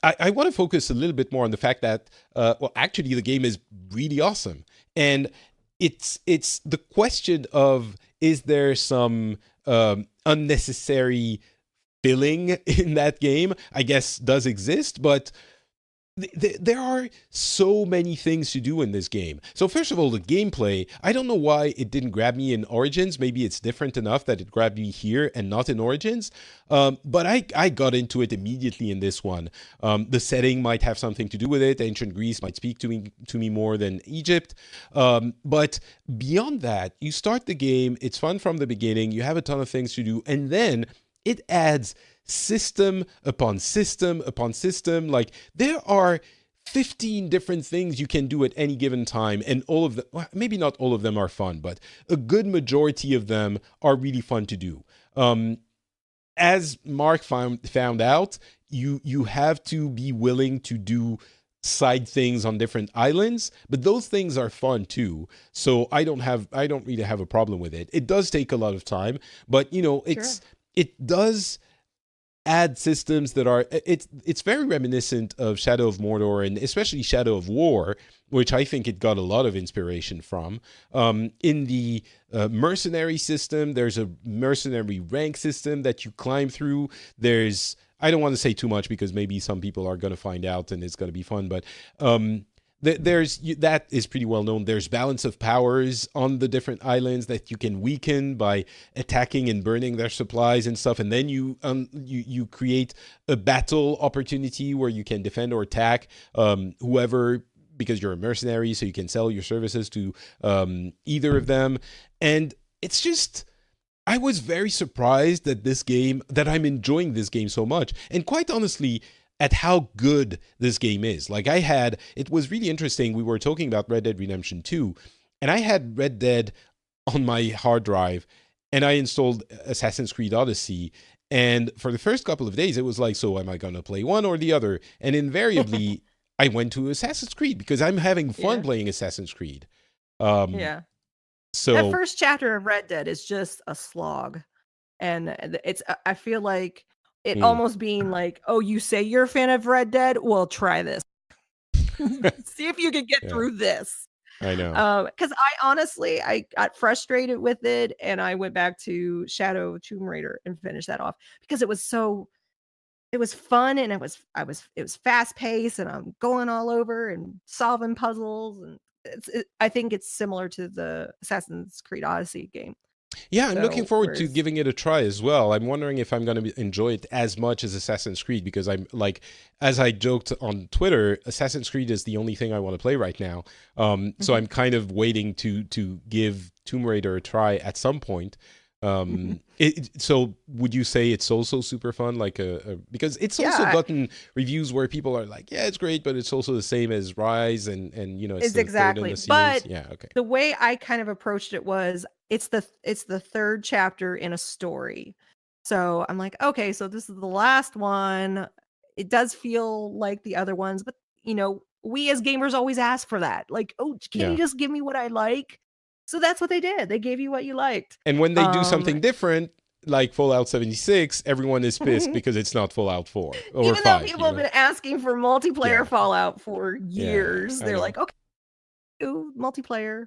I want to focus a little bit more on the fact that, well, actually, the game is really awesome, and it's the question of, is there some unnecessary filling in that game? I guess does exist, but there are so many things to do in this game. So first of all, the gameplay, I don't know why it didn't grab me in Origins. Maybe it's different enough that it grabbed me here and not in Origins. But I got into it immediately in this one. The setting might have something to do with it. Ancient Greece might speak to me more than Egypt. But beyond that, you start the game. It's fun from the beginning. You have a ton of things to do. And then it adds system upon system upon system. Like, there are 15 different things you can do at any given time, and all of them, well, maybe not all of them are fun, but a good majority of them are really fun to do. As Mark found out, you have to be willing to do side things on different islands, but those things are fun too. So I don't really have a problem with it. It does take a lot of time, but it does add systems that are, it's very reminiscent of Shadow of Mordor, and especially Shadow of War, which I think it got a lot of inspiration from. In the mercenary system, there's a mercenary rank system that you climb through. I don't want to say too much because maybe some people are going to find out and it's going to be fun, but that is pretty well known. There's balance of powers on the different islands that you can weaken by attacking and burning their supplies and stuff, and then you create a battle opportunity where you can defend or attack whoever, because you're a mercenary, so you can sell your services to either of them. And it's just, I was very surprised that I'm enjoying this game so much, and quite honestly, at how good this game is. Like, it was really interesting. We were talking about Red Dead Redemption 2, and I had Red Dead on my hard drive, and I installed Assassin's Creed Odyssey. And for the first couple of days, it was like, so am I going to play one or the other? And invariably, I went to Assassin's Creed because I'm having fun playing Assassin's Creed. Yeah. So that first chapter of Red Dead is just a slog. And I feel like it almost being like, oh, you say you're a fan of Red Dead? Well, try this. See if you can get through this. I know. Because I got frustrated with it, and I went back to Shadow of Tomb Raider and finished that off because it was fun, and it was fast paced, and I'm going all over and solving puzzles, and I think it's similar to the Assassin's Creed Odyssey game. Yeah, I'm looking forward to giving it a try as well. I'm wondering if I'm going to enjoy it as much as Assassin's Creed, because I'm like, as I joked on Twitter, Assassin's Creed is the only thing I want to play right now. So I'm kind of waiting to give Tomb Raider a try at some point. So would you say it's also super fun? Like because it's also gotten reviews where people are like, yeah, it's great, but it's also the same as Rise, and it's the exactly. third in the series. But yeah, okay. The way I kind of approached it was it's the third chapter in a story. So I'm like, okay, so this is the last one. It does feel like the other ones, but we as gamers always ask for that. Like, oh, can you just give me what I like? So that's what they did. They gave you what you liked. And when they do something different, like Fallout 76, everyone is pissed because it's not Fallout 4 or Even 5. though people have been asking for multiplayer Fallout for years, they're like, okay, do multiplayer.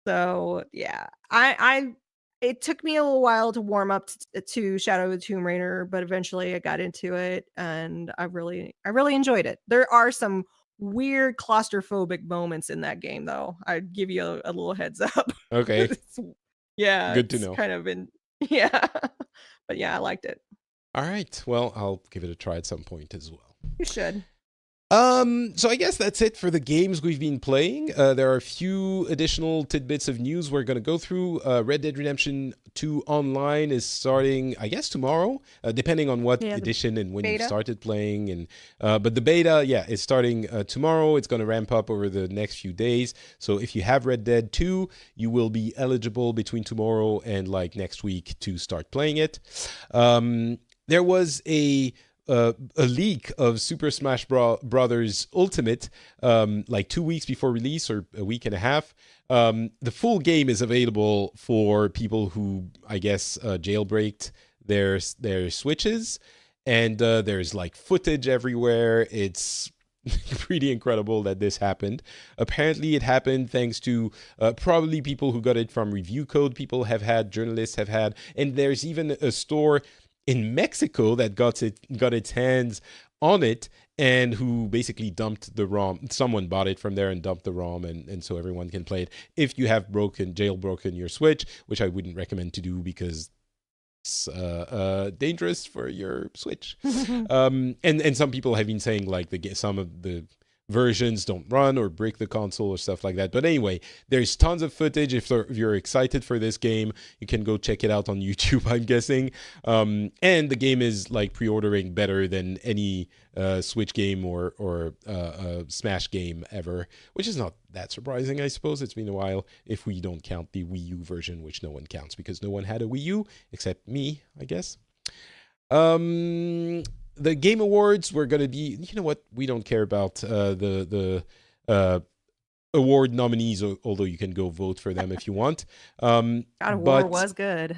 So yeah, it took me a little while to warm up to Shadow of the Tomb Raider, but eventually I got into it, and I really enjoyed it. There are some weird claustrophobic moments in that game, though. I'd give you a little heads up. Okay. Good to know. Kind of but yeah, I liked it. All right. Well, I'll give it a try at some point as well. You should. So I guess that's it for the games we've been playing. There are a few additional tidbits of news we're going to go through. Red Dead Redemption 2 Online is starting, I guess, tomorrow, depending on what edition and when you started playing. And but the beta, is starting tomorrow. It's going to ramp up over the next few days. So if you have Red Dead 2, you will be eligible between tomorrow and like next week to start playing it. there was a leak of Super Smash Brothers Ultimate, like 2 weeks before release or a week and a half. The full game is available for people who, I guess, jailbreaked their Switches, and there's like footage everywhere. It's pretty incredible that this happened. Apparently, it happened thanks to probably people who got it from review code. People have had, journalists have had, and there's even a store in Mexico that got its hands on it, and who basically dumped the ROM. Someone bought it from there and dumped the ROM, and so everyone can play it if you have jailbroken your Switch, which I wouldn't recommend to do because it's dangerous for your Switch. And some people have been saying like some of the versions don't run or break the console or stuff like that. But anyway, there's tons of footage. If you're excited for this game, you can go check it out on YouTube, I'm guessing. And the game is like pre-ordering better than any Switch game or Smash game ever, which is not that surprising, I suppose. It's been a while, if we don't count the Wii U version, which no one counts because no one had a Wii U except me, I guess. The Game Awards were going to be, you know what? We don't care about the award nominees, although you can go vote for them if you want. God of War was good.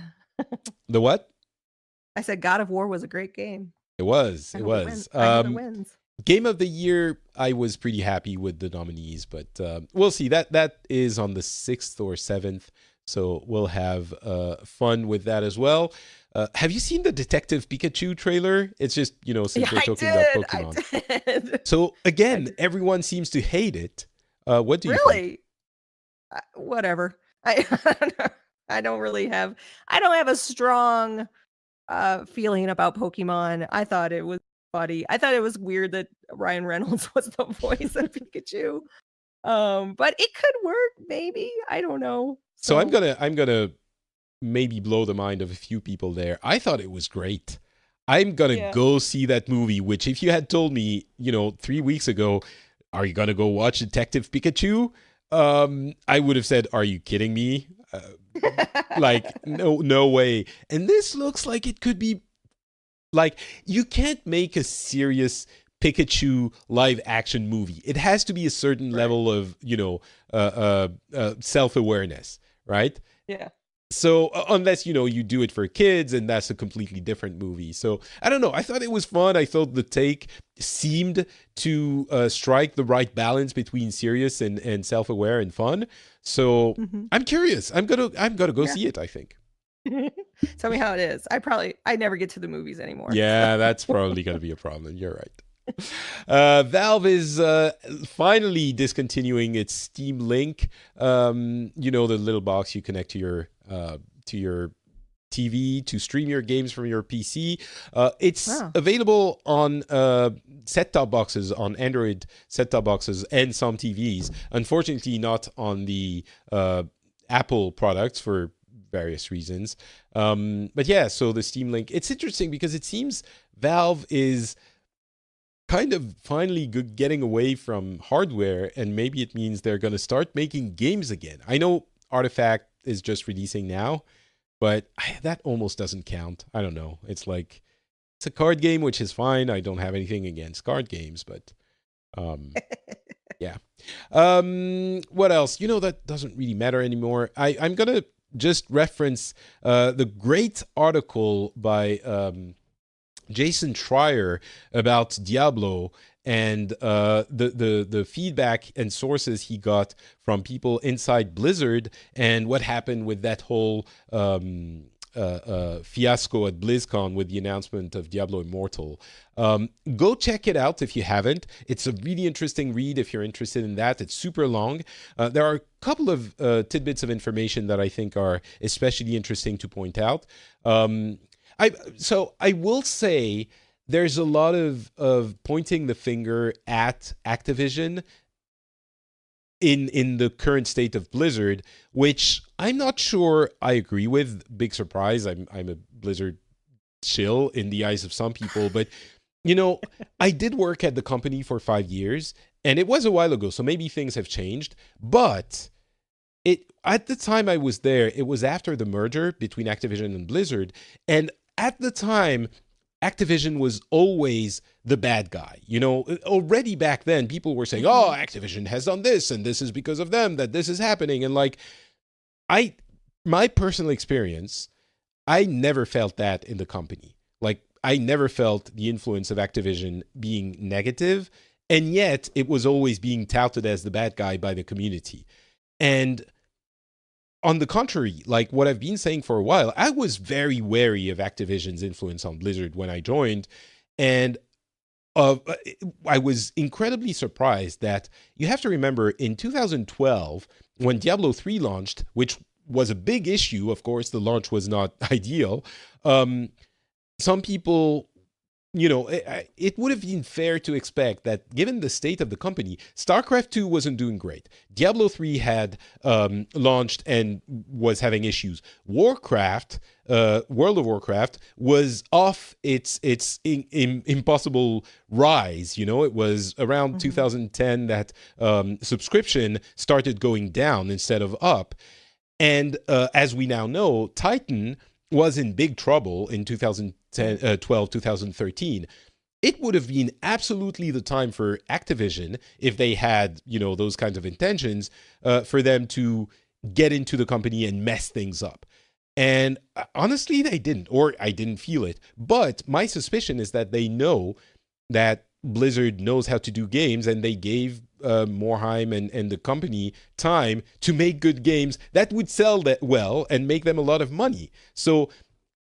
The what? I said God of War was a great game. It was. It was. Wins. Game of the Year, I was pretty happy with the nominees, but we'll see. That is on the 6th or 7th, so we'll have fun with that as well. Have you seen the Detective Pikachu trailer? It's just, since we're talking about Pokemon. I did. So again, everyone seems to hate it. What do you think? Whatever. I don't have a strong feeling about Pokemon. I thought it was funny. I thought it was weird that Ryan Reynolds was the voice of Pikachu. But it could work, maybe. I don't know. So I'm gonna maybe blow the mind of a few people there. I thought it was great. I'm gonna go see that movie, which if you had told me, 3 weeks ago, are you gonna go watch Detective Pikachu? I would have said, are you kidding me? Like, no way. And this looks like it could be, like, you can't make a serious Pikachu live action movie. It has to be a certain level of, self-awareness, right? Yeah. So unless, you do it for kids, and that's a completely different movie. So I don't know. I thought it was fun. I thought the take seemed to strike the right balance between serious and self-aware and fun. So I'm curious. I'm gonna go see it, I think. Tell me how it is. I never get to the movies anymore. Yeah, that's probably gonna be a problem. You're right. Valve is finally discontinuing its Steam Link. The little box you connect to your TV to stream your games from your PC. It's available on set-top boxes, on Android set-top boxes and some TVs. Unfortunately, not on the Apple products for various reasons. But yeah, so the Steam Link, it's interesting because it seems Valve is kind of finally getting away from hardware, and maybe it means they're going to start making games again. I know Artifact is just releasing now, but that almost doesn't count. I don't know. It's like, it's a card game, which is fine. I don't have anything against card games, but yeah. What else? That doesn't really matter anymore. I'm going to just reference the great article by Jason Schreier about Diablo and the feedback and sources he got from people inside Blizzard, and what happened with that whole fiasco at BlizzCon with the announcement of Diablo Immortal. Go check it out if you haven't. It's a really interesting read if you're interested in that. It's super long. There are a couple of tidbits of information that I think are especially interesting to point out. I will say there's a lot of pointing the finger at Activision in the current state of Blizzard, which I'm not sure I agree with. Big surprise. I'm a Blizzard shill in the eyes of some people, but I did work at the company for 5 years, and it was a while ago, so maybe things have changed. But at the time I was there, it was after the merger between Activision and Blizzard, and at the time, Activision was always the bad guy. You know, already back then, people were saying, "Oh, Activision has done this, and this is because of them that this is happening." And like, my personal experience, I never felt that in the company. Like, I never felt the influence of Activision being negative, and yet it was always being touted as the bad guy by the community. And on the contrary, like what I've been saying for a while, I was very wary of Activision's influence on Blizzard when I joined. And I was incredibly surprised that you have to remember in 2012, when Diablo 3 launched, which was a big issue, of course, the launch was not ideal. Some people, you know, it would have been fair to expect that given the state of the company, StarCraft 2 wasn't doing great. Diablo 3 had launched and was having issues. World of Warcraft was off its impossible rise. You know, it was around 2010 that subscription started going down instead of up. And as we now know, Titan was in big trouble in 2012, 2013. It would have been absolutely the time for Activision, if they had, you know, those kinds of intentions, for them to get into the company and mess things up. And honestly, they didn't, or I didn't feel it. But my suspicion is that they know that Blizzard knows how to do games, and they gave Morheim and the company time to make good games that would sell that well and make them a lot of money. So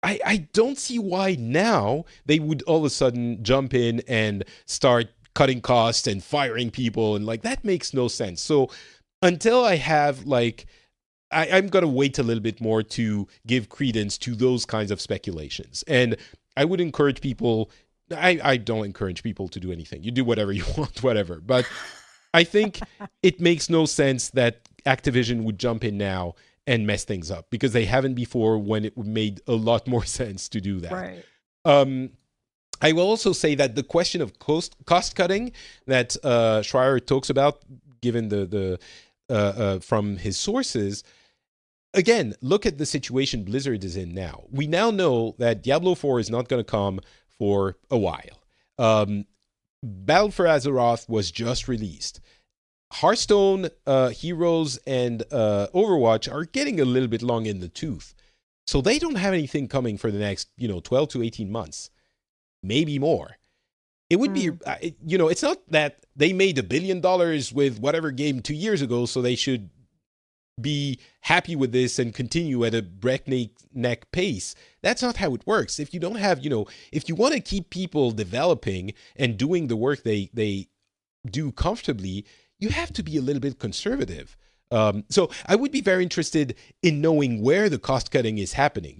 I don't see why now they would all of a sudden jump in and start cutting costs and firing people, and like that makes no sense. So until I have like I'm going to wait a little bit more to give credence to those kinds of speculations. And I would encourage people, I don't encourage people to do anything. You do whatever you want, whatever. But I think it makes no sense that Activision would jump in now and mess things up, because they haven't before, when it made a lot more sense to do that. Right. I will also say that the question of cost cutting that Schreier talks about, given the from his sources, again, look at the situation Blizzard is in now. We now know that Diablo 4 is not going to come for a while. Battle for Azeroth was just released. Hearthstone, Heroes, and Overwatch are getting a little bit long in the tooth. So they don't have anything coming for the next, 12 to 18 months. Maybe more. It would be, it's not that they made $1 billion with whatever game 2 years ago, so they should be happy with this and continue at a breakneck pace. That's not how it works. If you don't have, if you want to keep people developing and doing the work they do comfortably, you have to be a little bit conservative. So I would be very interested in knowing where the cost cutting is happening.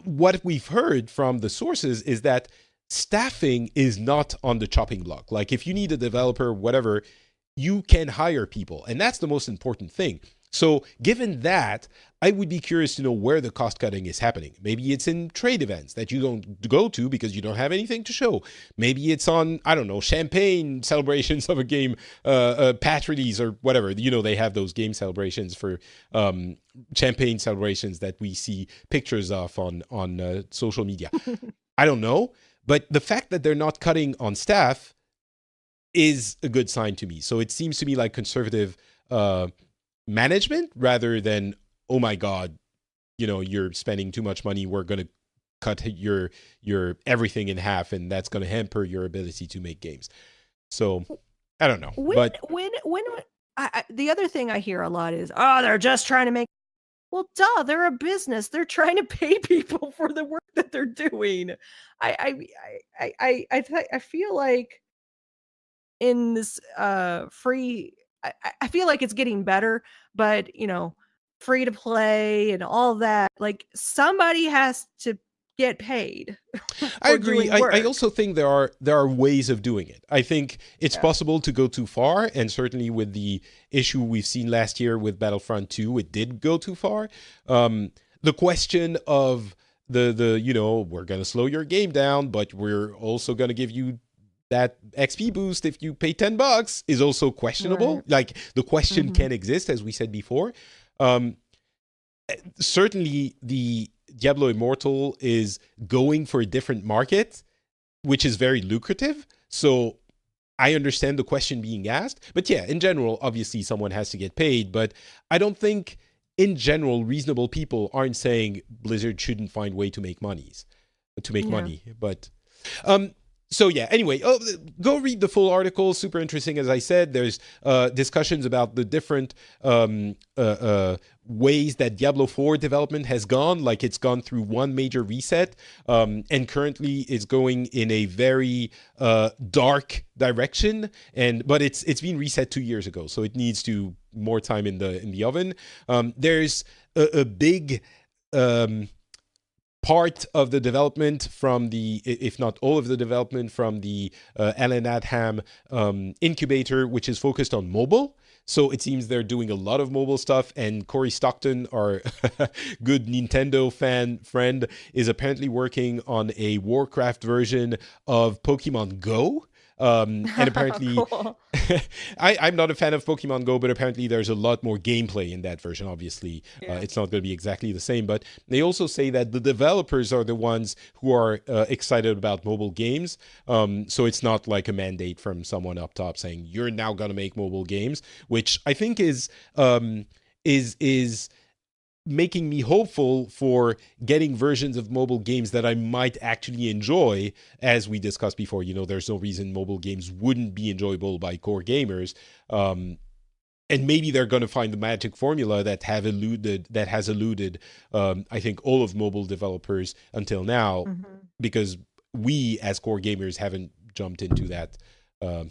What we've heard from the sources is that staffing is not on the chopping block. Like if you need a developer, whatever, you can hire people. And that's the most important thing. So given that, I would be curious to know where the cost cutting is happening. Maybe it's in trade events that you don't go to because you don't have anything to show. Maybe it's on, I don't know, champagne celebrations of a game, patch release or whatever. They have those game celebrations for champagne celebrations that we see pictures of on social media. I don't know. But the fact that they're not cutting on staff is a good sign to me. So it seems to me like conservative management rather than, oh my God, you're spending too much money. We're going to cut your everything in half, and that's going to hamper your ability to make games. So I don't know. When the other thing I hear a lot is, they're just trying to make. Well, duh, they're a business. They're trying to pay people for the work that they're doing. I feel like in this free, I feel like it's getting better, but free to play and all that, like somebody has to get paid. I agree. I also think there are ways of doing it. I think it's possible to go too far, and certainly with the issue we've seen last year with Battlefront 2, it did go too far. The question of the we're going to slow your game down, but we're also going to give you that XP boost if you pay $10 is also questionable. Right. Like the question can exist, as we said before. Certainly the Diablo Immortal is going for a different market, which is very lucrative. So I understand the question being asked. But yeah, in general, obviously someone has to get paid. But I don't think, in general, reasonable people aren't saying Blizzard shouldn't find way to make money. But so yeah, anyway, go read the full article. Super interesting, as I said. There's discussions about the different ways that Diablo 4 development has gone. Like, it's gone through one major reset, and currently is going in a very dark direction. But it's been reset 2 years ago, so it needs more time in the oven. There's a big part of the development from if not all of the development from the Alan Adham incubator, which is focused on mobile. So it seems they're doing a lot of mobile stuff, and Corey Stockton, our good Nintendo friend, is apparently working on a Warcraft version of Pokemon Go. And apparently, cool. I'm not a fan of Pokemon Go, but apparently there's a lot more gameplay in that version. Obviously, it's not going to be exactly the same, but they also say that the developers are the ones who are excited about mobile games. So it's not like a mandate from someone up top saying you're now going to make mobile games, which I think is making me hopeful for getting versions of mobile games that I might actually enjoy. As we discussed before, there's no reason mobile games wouldn't be enjoyable by core gamers. And maybe they're going to find the magic formula that has eluded, I think, all of mobile developers until now, because we as core gamers haven't jumped into that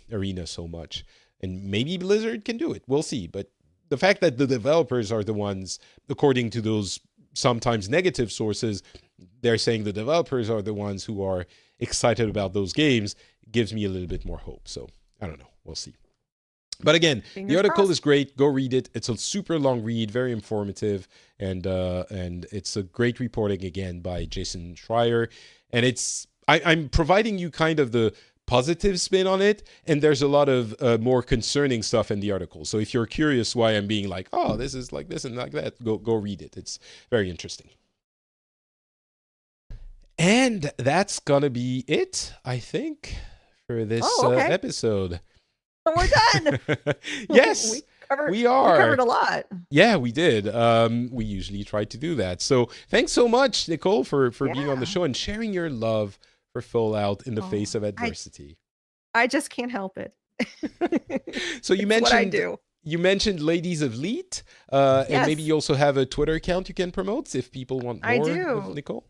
arena so much. And maybe Blizzard can do it. We'll see. But the fact that the developers are the ones, according to those sometimes negative sources, they're saying the developers are the ones who are excited about those games, gives me a little bit more hope. So I don't know. We'll see. But again, the article is great. Go read it. It's a super long read, very informative, and it's a great reporting again by Jason Schreier. And I'm providing you kind of the positive spin on it, and there's a lot of more concerning stuff in the article. So if you're curious why I'm being like, oh, this is like this and like that, go read it. It's very interesting. And that's gonna be it, I think, for this episode. We're done. Yes, we covered a lot. Yeah, we did. We usually try to do that. So thanks so much, Nicole, for being on the show and sharing your love for Fallout in the face of adversity. I just can't help it. So you mentioned Ladies of Leet, and maybe you also have a Twitter account you can promote if people want more. I do. Of Nicole.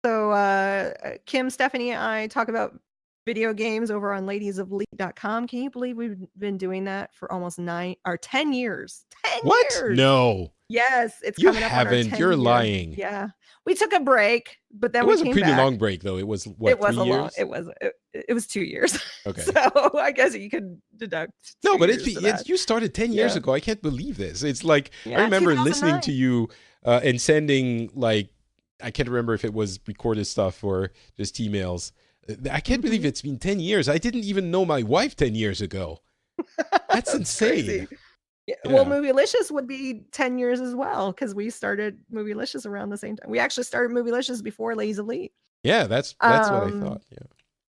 So Kim, Stephanie, and I talk about video games over on ladiesofleet.com. Can you believe we've been doing that for almost 10 years? 10 what? years. No. Yes, it's you coming up on our 10 You're year. lying. Yeah, we took a break, but then it was we came a pretty back. long break, though. It was what? It was 3 years? It was 2 years. Okay. So I guess you could deduct. No, but you started 10 years ago. I can't believe this. It's like I remember listening to you and sending I can't remember if it was recorded stuff or just emails. I can't believe it's been 10 years. I didn't even know my wife 10 years ago. That's insane. Crazy. Yeah. Well, Movielicious would be 10 years as well, because we started Movielicious around the same time. We actually started Movielicious before Ladies of Leet. Yeah, that's what I thought. Yeah.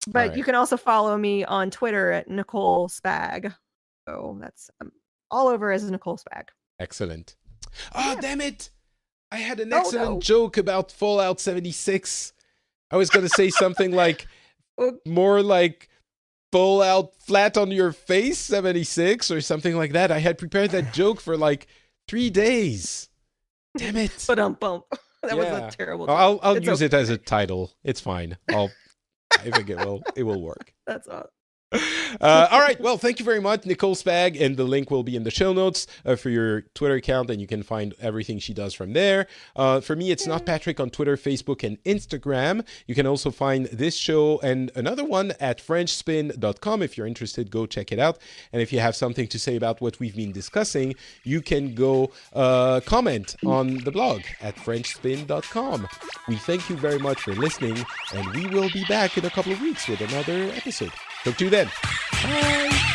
But you can also follow me on Twitter at Nicole Spag. So that's all over as Nicole Spag. Excellent. Oh, damn it. I had an excellent joke about Fallout 76. I was going to say something like more like Fallout flat on your face 76 or something like that. I had prepared that joke for 3 days. Damn it. That was a terrible joke. I'll use it as a title. It's fine. I think it will work. That's all. All right. Well, thank you very much, Nicole Spag, and the link will be in the show notes for your Twitter account, and you can find everything she does from there. For me, it's Not Patrick on Twitter, Facebook, and Instagram. You can also find this show and another one at FrenchSpin.com. If you're interested, go check it out. And if you have something to say about what we've been discussing, you can go comment on the blog at FrenchSpin.com. We thank you very much for listening, and we will be back in a couple of weeks with another episode. Talk to you then. Bye.